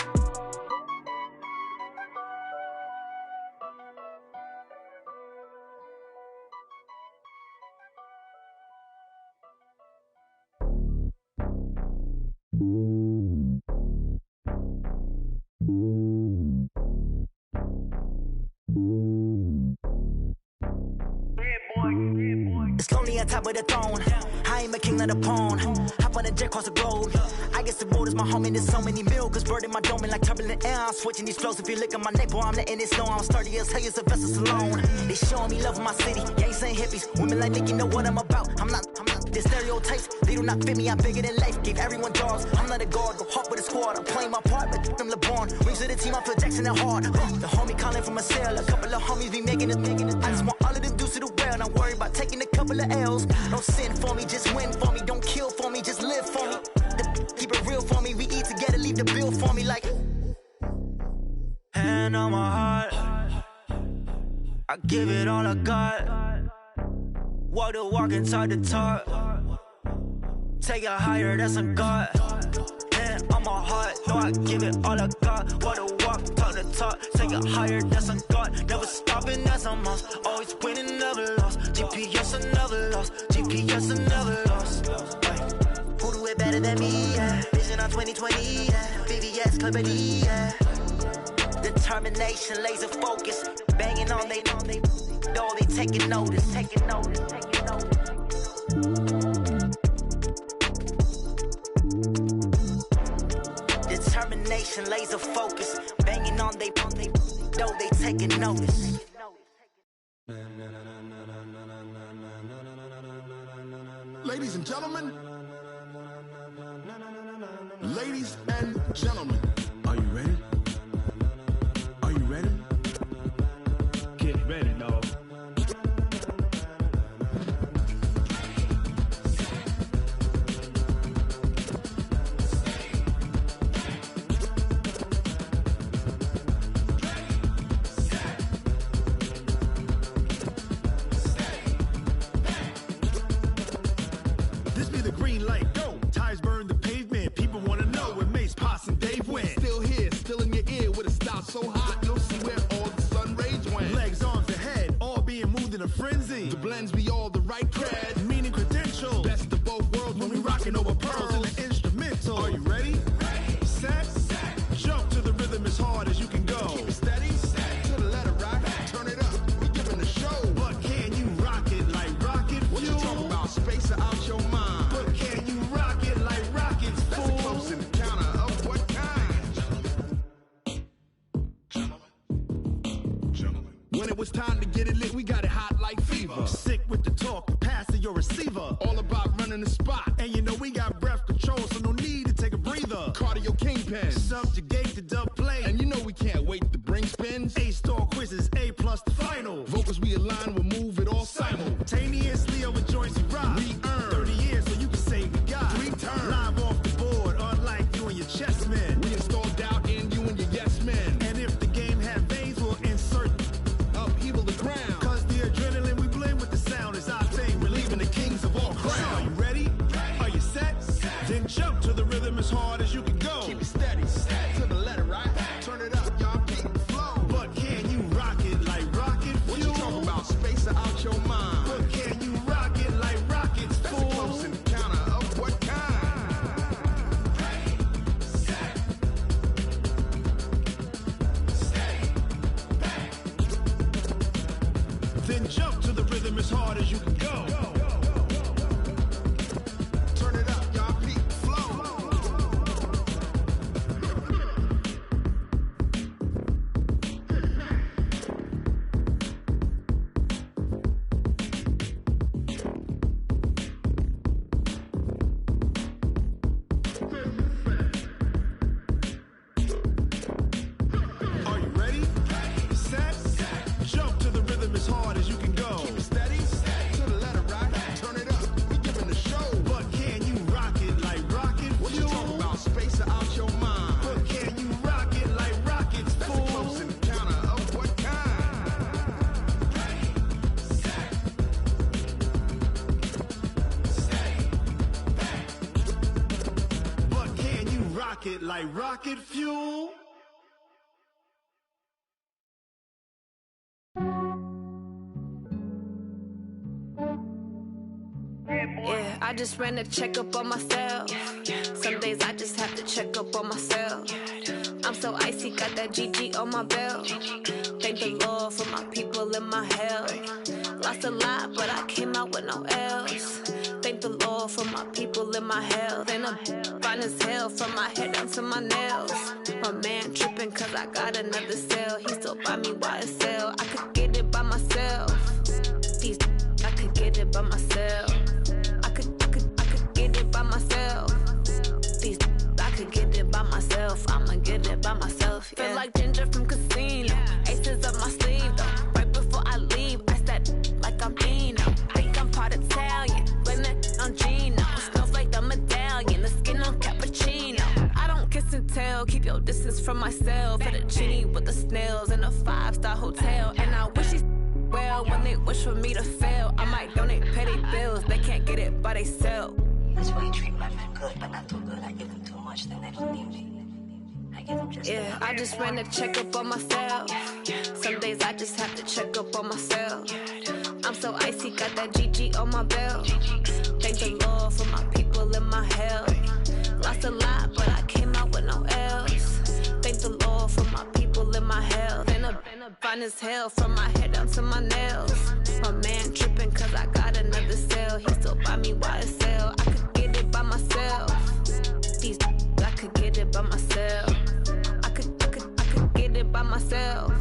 It's lonely on top of the throne. I ain't a king of the pawn. Hop on the jet across the globe. I guess the road is my home and there's so many milkers bird in my dome and like turbulent air. I'm switching these flows. If you look at my neck, boy, I'm letting it snow. I'm sturdy as hell, as a vessel alone. They showing me love in my city. Gangs saying hippies. Women like Nick, you know what I'm about. I'm not. The stereotypes, they do not fit me. I'm bigger than life. Gave everyone dogs. I'm not a guard. Go hard with a squad. I'm playing my part, but I'm LeBron. Rings of the team, I feel Jackson and hard. The homie calling from a cell. A couple of homies be making it. I just want all of them dudes to do well. Not worry about taking a couple of L's. Don't sin for me, just win for me. Don't kill for me, just live for me. Keep it real for me. We eat together, leave the bill for me like. Hand on my heart, I give it all I got. Walk the walk and talk the talk. Take it higher, that's a God. Hand on my heart, no, I give it all I got. Walk the walk, talk the talk. Take it higher, that's a God. Never stopping, that's a must. Always winning, never lost. GPS, I never lost. GPS, I never lost. Who do it better than me? Yeah. Vision on 2020, yeah. VVS, Clarity, yeah. Determination, laser focus. Banging on they know they taking notice, taking notice, taking notice. Determination, laser focus. Banging on they know they taking notice. Ladies and gentlemen, ladies and gentlemen, are you ready? Are you ready? Get ready, dog. This be the green light, go. Tires burn the pavement. People want to know where Mace, Potts, and Dave went. Still here, still in your ear with a style so hot, you'll see where all the sun rays went. Legs, arms, and head, all being moved in a frenzy. The blends be all the right cred, meaning credentials. Best of both worlds when we rocking over pearls in the instrumental. Are you ready? Set, jump to the rhythm as hard as you can go. Keep it steady, to the letter right, turn it up, we giving the show. But can you rock it like rocket fuel? What you talking about, space out your mind? But can you rock it like rockets, fool? That's a close encounter of what kind? Gentlemen. When it was time to get it lit, we got it hot like fever. Sick with the talk, pass to your receiver. All about running the spot. And you know we got breath control, so no need to take a breather. Cardio kingpin, subjugate the dub play. And you know we can't wait to bring spins. A-star quizzes, A+ the final. Vocals we align, we'll move it all simultaneously over joints we rock. We earn 30 years, so you can say we got 3 turns. Live off the board, unlike you and your chess men. We install doubt in you and your yes men. And if the game had veins, we'll insert upheaval the ground. Cause the adrenaline we blend with the sound is our thing. We're leaving the kings of all crowns. So are you ready? Are you set? Then jump to the rhythm as hard as you can go. Keep it steady, to the letter right. Turn it up, y'all keep the flow. But can you rock it like rocket fuel? What you talking about, space out your mind? But can you rock it like rockets, fool? That's a close encounter of what kind? Then jump to the rhythm as hard as you can go. Turn it up, y'all keep the flow. Are you ready? Set, jump to the rhythm as hard as you can go. Keep it steady, to the letter right. Turn it up, we giving the show. But can you rock it like rocket fuel? What you talking about, space out your mind? But can you rock it like rockets, fool? That's a close encounter of what kind? But can you rock it like rocket fuel? Yeah, I just ran a checkup on myself. Some days I just have to check up on myself. I'm so icy, got that GG on my belt. Thank the Lord for my people in my health. Lost a lot, but I came out with no else. They Thank the Lord for my people in my health. And I'm fine as hell from my head down to my nails. My man tripping cause I got another cell. He still buy me YSL. I could get it by myself. These I could get it by myself. I could get it by myself. These I could get it by myself. I'ma get it by myself. Yeah. Feel like Ginger from Casino. Aces up my sleeve though. Right before I leave, I said like I'm Dino. Think I'm part Italian. Blame that on Gino. Smells like the medallion. The skin on cappuccino. I don't kiss and tell. Keep your distance from myself. Fettuccine with the snails in a 5-star hotel. And I wish he's well when they wish for me to fail. I might donate petty bills. They can't get it by themselves. That's why you treat my men good, but not too good. I give them too much, then they don't need me. I give them just yeah, I just ran a checkup on myself. Some days I just have to check up on myself. I'm so icy, got that GG on my belt. Thank the Lord for my people in my health. Lost a lot, but I came out with no else. Thank the Lord for my people in my health. And I'm fine as hell from my head down to my nails. My man tripping cause I got another cell. He still buy me YSL. I could get it by myself. These I could get it by myself. I could get it by myself.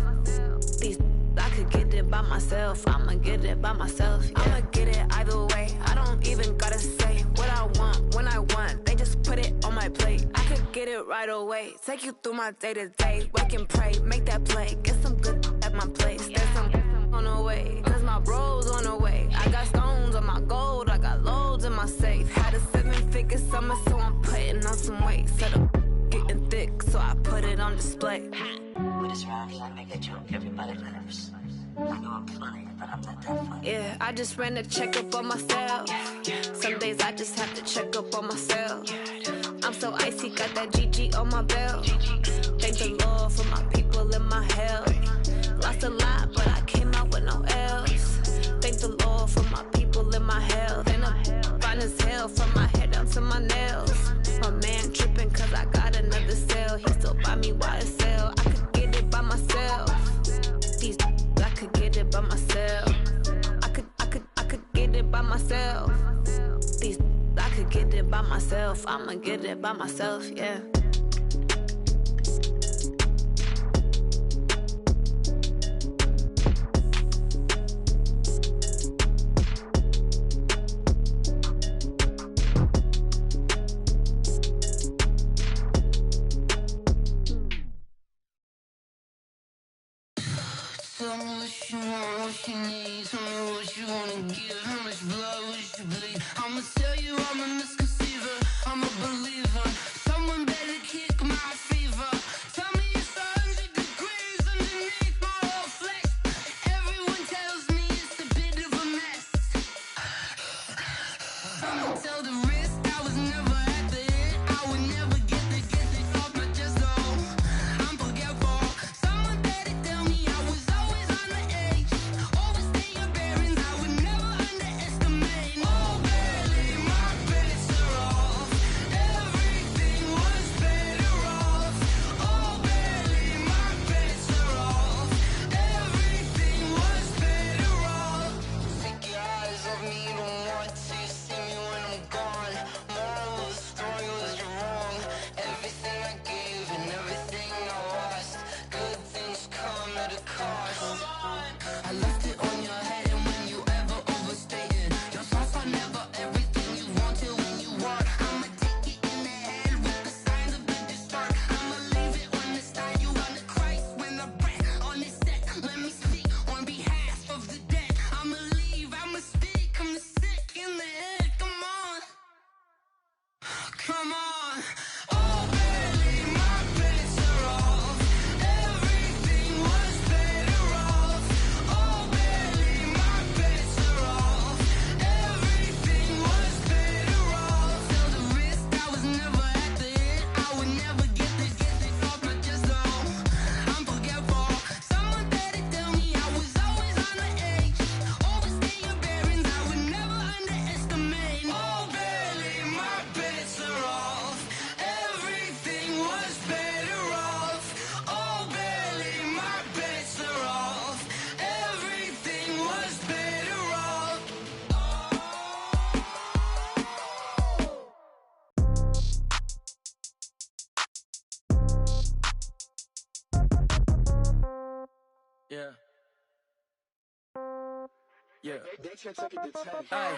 These I could get it by myself. I'ma get it by myself. Yeah. I'ma get it either way. I don't even gotta say what I want when I want. They just put it on my plate. I could get it right away. Take you through my day to day. Wake and pray, make that play. Get some good at my place. There's some on the way. Cause my bro's on the way. I got stones on my gold. I got loads in my safe. Had a 7-figure summer, so I'm putting on some weight. Set up getting thick, so I put it on display. With this round here, I make a joke. Everybody laughs. I know I'm funny, but I'm not that funny. Yeah, I just ran a checkup on myself. Some days I just have to check up on myself. I'm so icy, got that GG on my belt. Thank the Lord for my people in my health. Lost a lot, but I came out with no else. Thank the Lord for my people in my health. And I'm fine as hell from my head down to my nails. My man tripping cause I got another cell. He still buy me YSL. I could get it by myself. These I could get it by myself. I could get it by myself. These I could get it by myself. I'ma get it by myself, yeah. Tell me what you want, what you need. Tell me what you wanna give. How much blood would you bleed? I'ma tell you I'm a misconceiver. I'm a believer. Someone better kick my fever. Tell me it's 100 degrees underneath my whole flesh. Everyone tells me it's a bit of a mess. I'ma tell the risk I was never at the end. I would never get it off my chest. Oh, I'm forgetful. Someone better tell me I was always on the edge. Overstay your bearings, I would never underestimate. Oh, barely, my credit's a Yeah. Yeah. Ay,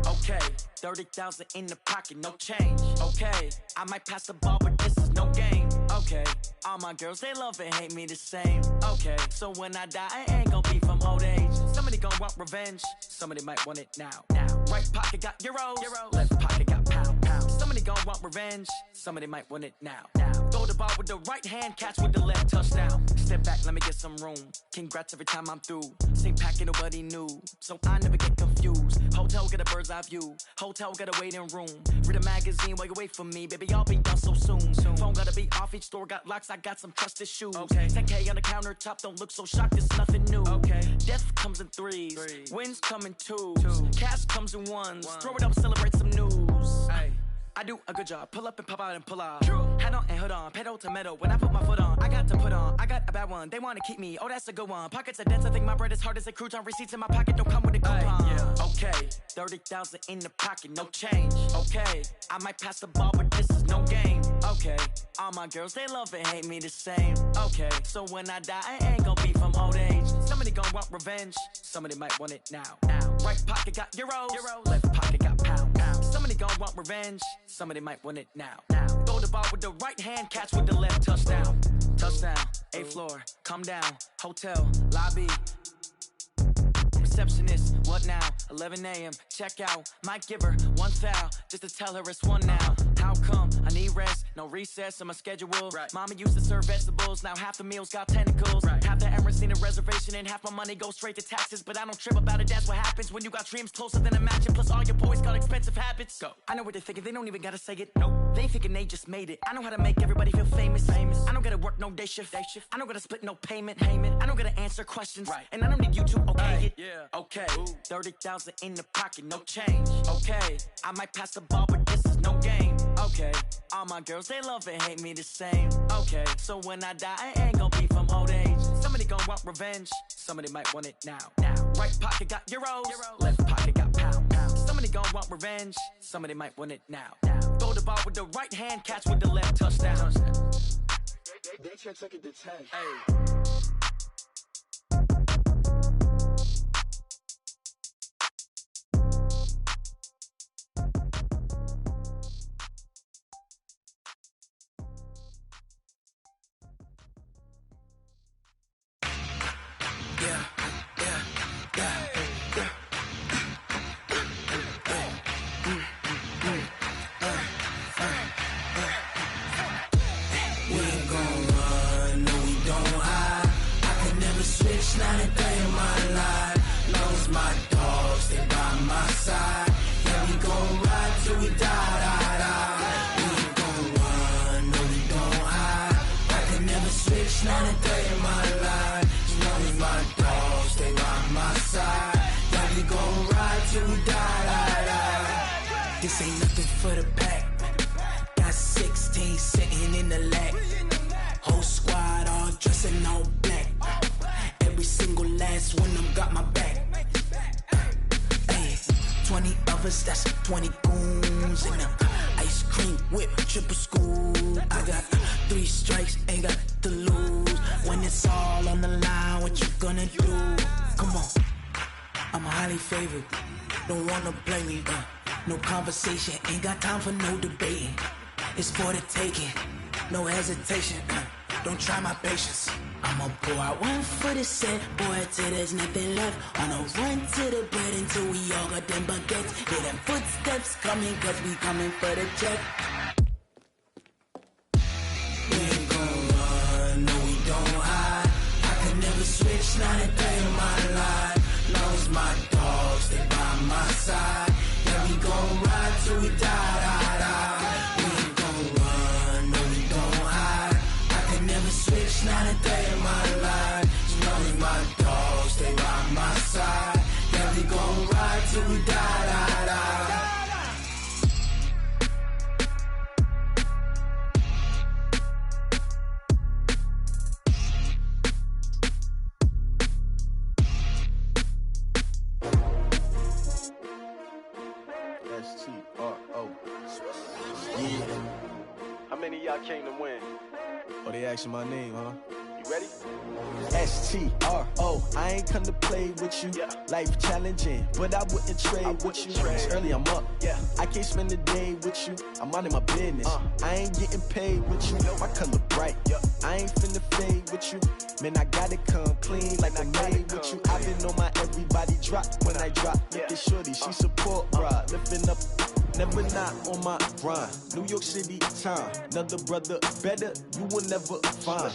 okay, 30,000 in the pocket, no change. Okay, I might pass the ball, but this is no game. Okay, all my girls, they love and hate me the same. Okay, so when I die, I ain't gon' be from old age. Somebody gon' want revenge, somebody might want it now. Right pocket got euros, left pocket got pound. Somebody gon' want revenge, somebody might want it now. Throw the ball with the right hand, catch with the left, touchdown. Step back, let me get some room. Congrats every time I'm through. Same packet, nobody knew, so I never get confused. Hotel get a bird's eye view. Hotel get a waiting room. Read a magazine while you wait for me, baby. I'll be done so soon. Phone gotta be off. Each store got locks. I got some trusted shoes. 10K on the countertop. Don't look so shocked. It's nothing new. Death comes in threes. Wins come in twos. Cash comes in ones. Throw it up, celebrate some news. I do a good job. Pull up and pop out and pull out. Head on and hood on. Pedal to metal. When I put my foot on, I got to put on. I got a bad one. They want to keep me. Oh, that's a good one. Pockets are dense. I think my bread is hard as a crouton. Receipts in my pocket don't come with a coupon. Okay, 30,000 in the pocket, no change. Okay, I might pass the ball, but this is no game. Okay, all my girls, they love and hate me the same. Okay, so when I die, I ain't gon' be from old age. Somebody gon' want revenge. Somebody might want it now. Right pocket got euros. Left pocket got pound. Somebody gon' want revenge. Somebody might want it now. Throw the ball with the right hand, catch with the left, touchdown. Touchdown, 8th floor, come down, hotel, lobby. Receptionist, what now? 11 a.m., check out. Might give her one foul, just to tell her it's one now. How come? I need rest, no recess in my schedule. Mama used to serve vegetables, now half the meals got tentacles. Half the Emirates need a reservation and half my money goes straight to taxes. But I don't trip about it, that's what happens when you got dreams closer than a matching. Plus all your boys got expensive habits. Go. I know what they're thinking, they don't even gotta say it. Nope. They thinking they just made it. I know how to make everybody feel famous. I don't gotta work no day shift. I don't gotta split no payment. I don't gotta answer questions. And I don't need you to okay it. Okay, 30,000 in the pocket, no change. Okay, I might pass the ball, but this is no game. Okay, all my girls, they love and hate me the same. Okay, so when I die, I ain't gon' be from old age. Somebody gon' want revenge, somebody might want it now. Right pocket got euros, left pocket got pound. Somebody gon' want revenge, somebody might want it now. Throw the ball with the right hand, catch with the left, touchdown. They took it to 10. Not a day in my life. Lost my dogs, they by my side. Yeah, we gon' ride till we die. We ain't gon' run, no, we don't hide. I can never switch, not a day in my life. Lost my dogs, they by my side. Yeah, we gon' ride till we die. This ain't nothing for the pack. Got 16 sitting in the lag. Whole squad all dressing all black. Every single last one of them got my back. Hey, 20 of us, that's 20 goons in them. Ice cream whip, triple scoop. I got 3 strikes, ain't got to lose. When it's all on the line, what you gonna do? Come on, I'm highly favored. Don't wanna blame me, no conversation, ain't got time for no debating. It's for the taking, no hesitation. Don't try my patience. I'ma pour out one for the set, boy, till there's nothing left. On a run to the bread until we all got them baguettes. Hear them footsteps coming, cause we coming for the check. We ain't gon' run, no, we don't hide. I can never switch, not a day in my life. Lost my dogs, they by my side. Yeah, we gon' ride till we die. We ain't gon' run, no, we don't hide. I can never switch, not a day in my life. Lost my dogs, they by my side. Yeah, we gon' ride till we die. STRO. Yeah. How many of y'all came to win? Oh, they asking my name, huh? You ready? STRO, I ain't come to play with you. Life challenging, but I wouldn't trade with you. It's early, I'm up. I can't spend the day with you. I'm out of my business. I ain't getting paid with you. My color bright. I ain't finna fade with you. Man, I gotta come clean like I made with you. I've been on my everybody drop when I drop. Look at shorty, she support bra. Lifting up, never not on my grind. New York City time, another brother better, you will never find.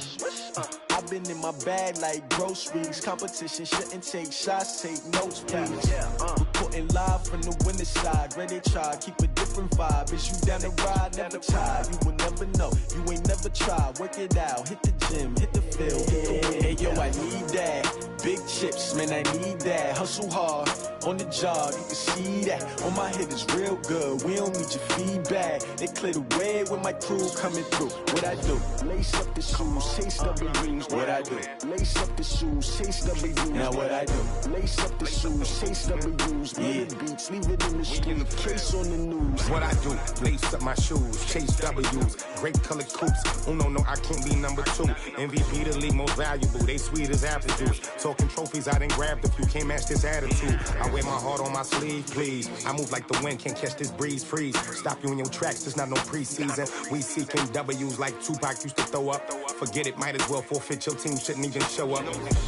I've been in my bag like groceries. Competition shouldn't take shots, take notes, please. Reporting live from the winning side. Ready to try, keep a different vibe. Is you down the ride, never tired. You will never know, you ain't never tried. Work it out, hit the gym, hit the field, hit the win. Hey yo, I need that. Big chips, man, I need that. Hustle hard, on the job, you can see that. On my hit is real good, we don't need your feedback. They clear the way with my crew coming through. What I do? Lace up the shoes, chase W's. What I do? Lace up the shoes, chase W's. Now what I do? Lace up the shoes, chase W's. Murder beats, leave it in the street, case on the news. What I do? Lace up my shoes, chase W's. Great colored coops. Oh no, I can't be number 2. MVP the league most valuable. They sweet as apple juice. Talking trophies, I done grabbed a few. Can't match this attitude. I wear my heart on my sleeve, please. I move like the wind, can't catch this breeze. Freeze. Stop you in your tracks, there's not no preseason. We seeking W's like Tupac used to throw up. Forget it, might as well forfeit. Your team shouldn't even show up.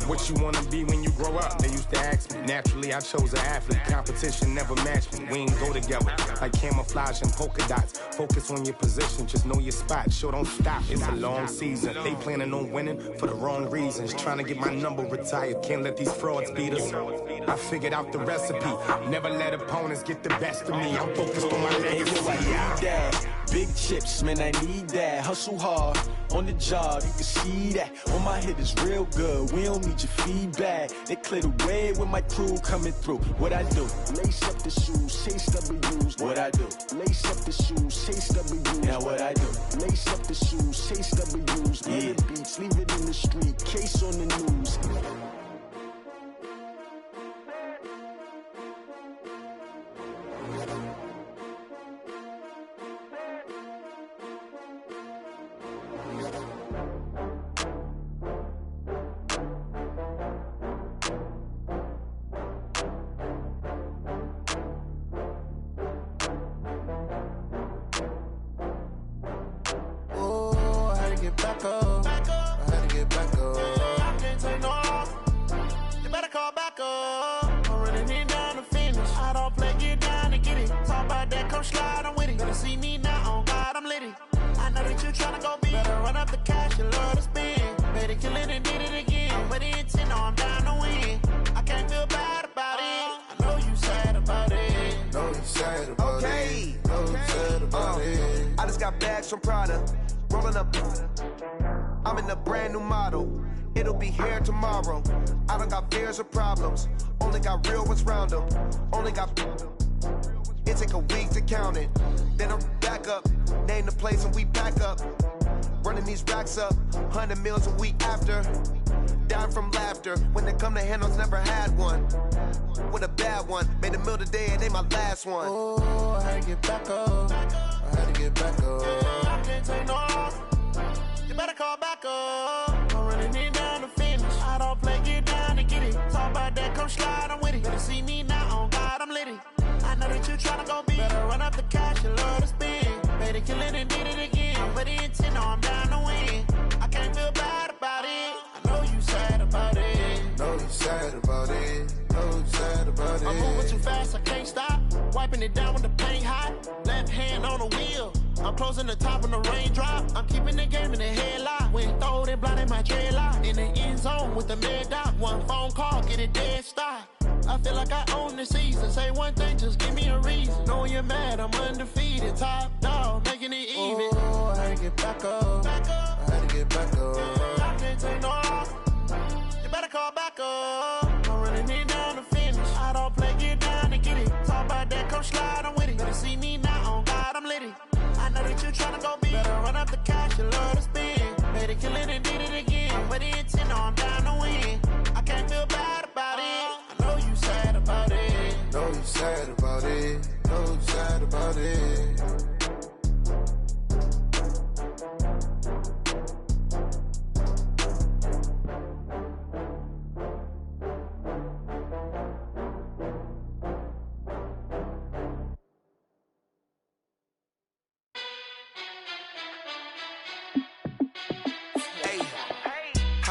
What you wanna be when you grow up? They used to ask me. Naturally, I chose an athlete. Competition never matched me. We ain't go together like camouflage and polka dots. Focus on your position, just know your spot. Sure, don't stop. It's a long season. They planning on winning for the wrong reasons. Trying to get my number retired. Can't let these frauds beat us. I figured out the recipe. Never let opponents get the best of me. I'm focused on my legacy. I need that. Big chips, man, I need that. Hustle hard, on the job, you can see that. On my hit is real good, we don't need your feedback. They clear the way with my crew coming through. What I do? Lace up the shoes, chase W's. What I do? Lace up the shoes, chase W's. Now what I do? Lace up the shoes, chase W's. Murder beats, leave it in the street, case on the news. Back up. I had to get back up. I can't take no loss. You better call back up. I'm running it down to finish. I don't play, get down to get it. Talk about that, come slide, I'm with it. Better see me now, on God, I'm litty. I know that you tryna go big. Better run up the cash, you love to spend. Better kill it and did it again. With the intent, no, I'm down to win. I can't feel bad about it. I know you sad about it. Know you sad about it. Know you sad about it. I just got bags from Prada. Rolling up, I'm in a brand new model. It'll be here tomorrow. I don't got fears or problems. Only got real ones round them. Only got. It take a week to count it. Then I'm back up. Name the place and we pack up. Running these racks up. 100 meals a week after. Down from laughter. When they come to handles, never had one. With a bad one. Made a meal today and they my last one. Oh, I had to get back up. I had to get back up. I can't take no loss. You better call back up. I'm running it down to finish. I don't play, get down to get it. Talk about that, come slide, I'm with it. Better see me now, on God, I'm litty. I know that you tryna go big. Better run up the cash, you love to spend. Better kill it and did it again. With the intent, no, I'm down to win. I can't feel bad about it. I know you sad about it. Know you sad about it. Know you sad about it. I'm moving too fast, I can't stop. Wiping it down when the paint hot. Left hand on the wheel. I'm closing the top when the raindrop. I'm keeping the game in the headlock. When throwed and blinded my dreadlock. In the end zone with the mid dot. One phone call, get it dead stop. I feel like I own the season. Say one thing, just give me a reason. Knowing you're mad, I'm undefeated. Top dog, making it even. Oh, I had to get back up. I had to get back up. I can't take no loss. You better call back up. I'm running it down to finish. I don't play, get down to get it. Talk about that, come slide, I'm with it. Better see me now, on God, I'm litty. I know that you tryna go big. Better run up the cash, you love to spend. Better kill it and did it again. With the intent, no, I'm down to win. I can't feel bad about it. I know you sad about it. Know you sad about it. Know you sad about it.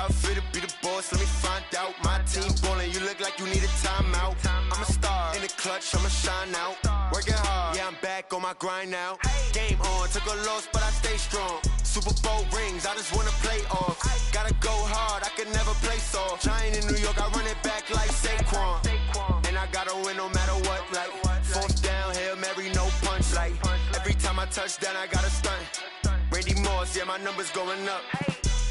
How it feel to be the boss? Let me find out. My team ballin', you look like you need a timeout. I'm a star in the clutch, I'ma shine out. Working hard, yeah, I'm back on my grind now. Game on, took a loss, but I stay strong. Super Bowl rings, I just wanna play off. Gotta go hard, I can never play soft. Giant in New York, I run it back like Saquon. And I gotta win no matter what, like fourth down, Hail Mary, no punch. Like every time I touch down, I gotta stunt. Randy Moss, yeah, my numbers going up.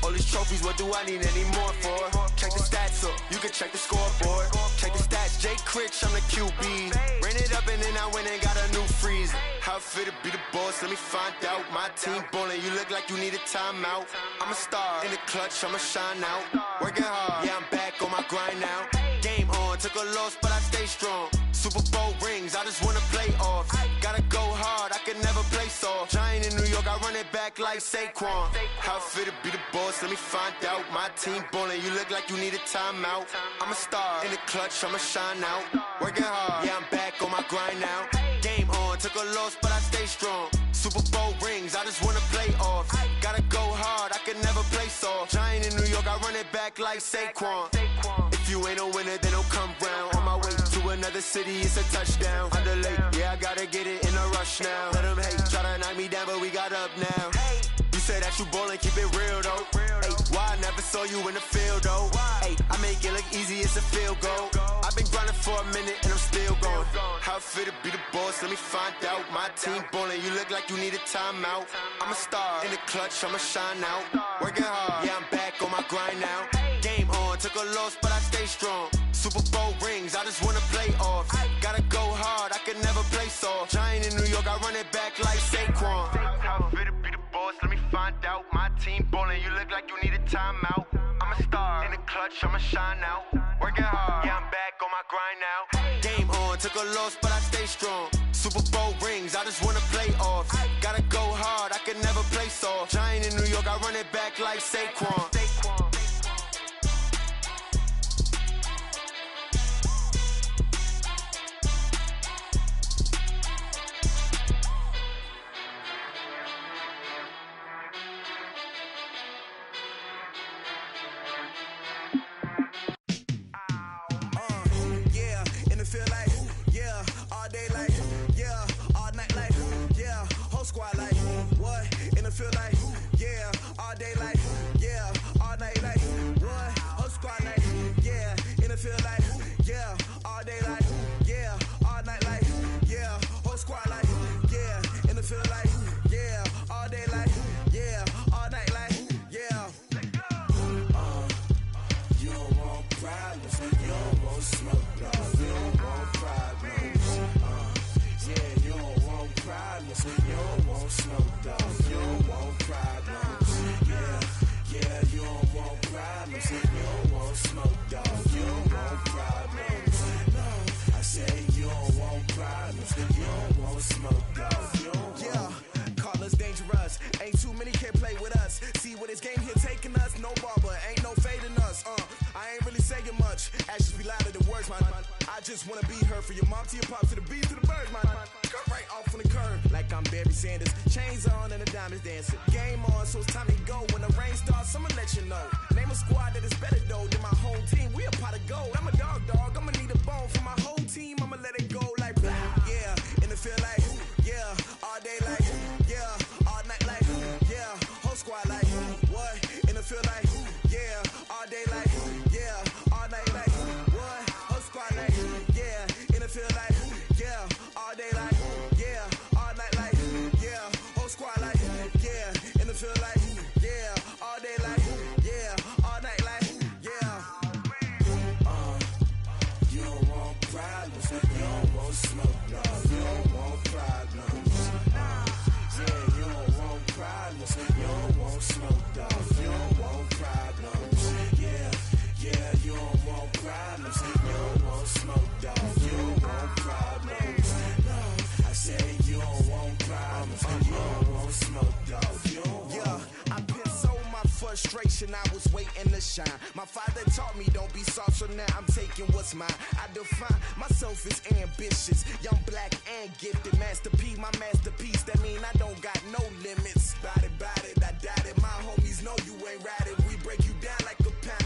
All these trophies, what do I need any more for? Check the stats up, you can check the scoreboard. Check the stats, Jay Critch, I'm the QB. Ran it up and then I went and got a new freeze. How it feel to be the boss, let me find out. My team ballin', you look like you need a timeout. I'm a star in the clutch, I'ma shine out. Working hard, yeah, I'm back on my grind now. Game on, took a loss, but I stay strong. Super Bowl rings, I just wanna play off. Gotta go hard, I can never play soft. Giant in New York, I run it back like Saquon. How it feel to be the boss, let me find out. My team ballin', you look like you need a timeout. I'm a star in the clutch, I'ma shine out. Working hard, yeah, I'm back on my grind now. Game on, took a loss, but I stay strong. Super Bowl rings, I just wanna play off. Gotta go hard, I can never play soft. Giant in New York, I run it back like Saquon. If you ain't a winner, then don't come round. On my way to another city, it's a touchdown. Underlay, yeah, I gotta get it in a rush now. Let them hate, try to knock me down, but we got up now. You say that you ballin', keep it real though. Ay, why I never saw you in the field though? Ay, I make it look easy, it's a field goal. I've been grinding for a minute and I'm still going. How it feel to be the boss, let me find out. My team ballin', you look like you need a timeout. I'm a star in the clutch, I'ma shine out. Working hard, yeah, I'm back on my grind now. Game on, took a loss, but I stay strong. Super Bowl rings, I just wanna play off. Gotta go hard, I can never play soft. Giant in New York, I run it back like Saquon. How it feel to be the boss, let me find out. My team ballin', you look like you need a timeout. I'm a star in the clutch, I'ma shine out. Working hard, yeah, I'm back on my grind now. Game on, took a loss, but I stay strong. Super Bowl rings, I just wanna play off. Gotta go hard, I can never play soft. Giant in New York, I run it back like Saquon. I was waiting to shine. My father taught me don't be soft, so now I'm taking what's mine. I define myself as ambitious, young, black, and gifted. Master P, my masterpiece. That mean I don't got no limits. Bout it, I doubt it. My homies know you ain't ratted. We break you down like a pound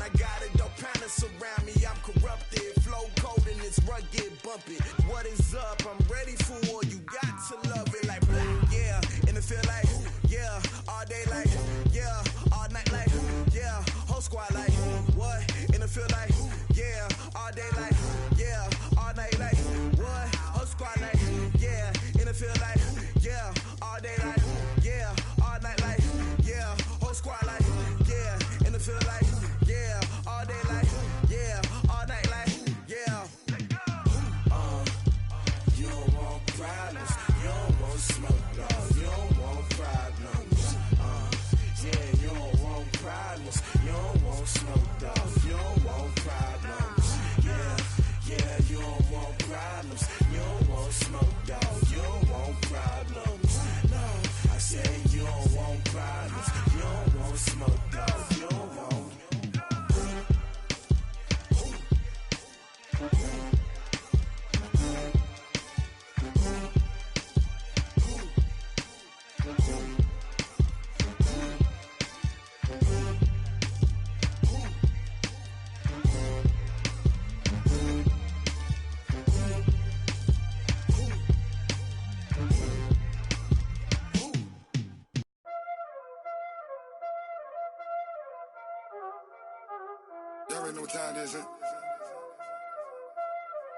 Y'all already know what time it is, huh?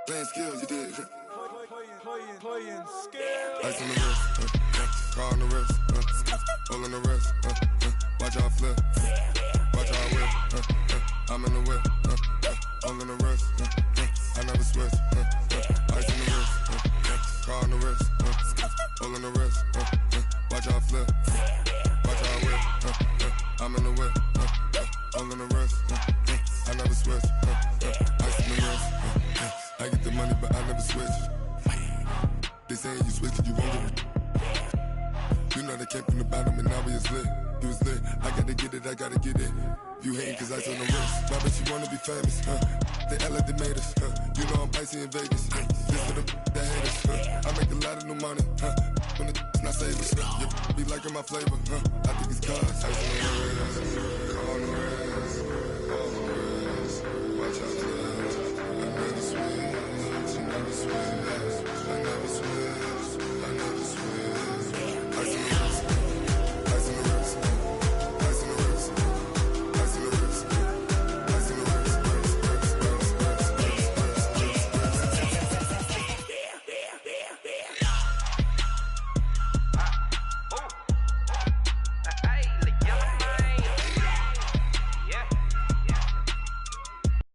Playing skills, you did. Playing skills. Ice on the wrist, car on the wrist, all on the wrist, watch how I flip, watch how I whip, I'm in the whip, all on the wrist, I never switch, ice on the wrist, car on the wrist, all on the wrist, watch how I flip, watch how I whip, I'm in the whip, all on the wrist, I never switch, ice on the wrist, I get the money but I never switch. They saying you switch and you won't get it. You know they came from the bottom and now we is lit. You was lit, I gotta get it, I gotta get it. You hating cause ice on the wrist. Why bet you wanna be famous, They act like they made us, You know I'm icy in Vegas, This for the that hate us, I make a lot of new money, When it's not savers, You be liking my flavor, I think it's cars,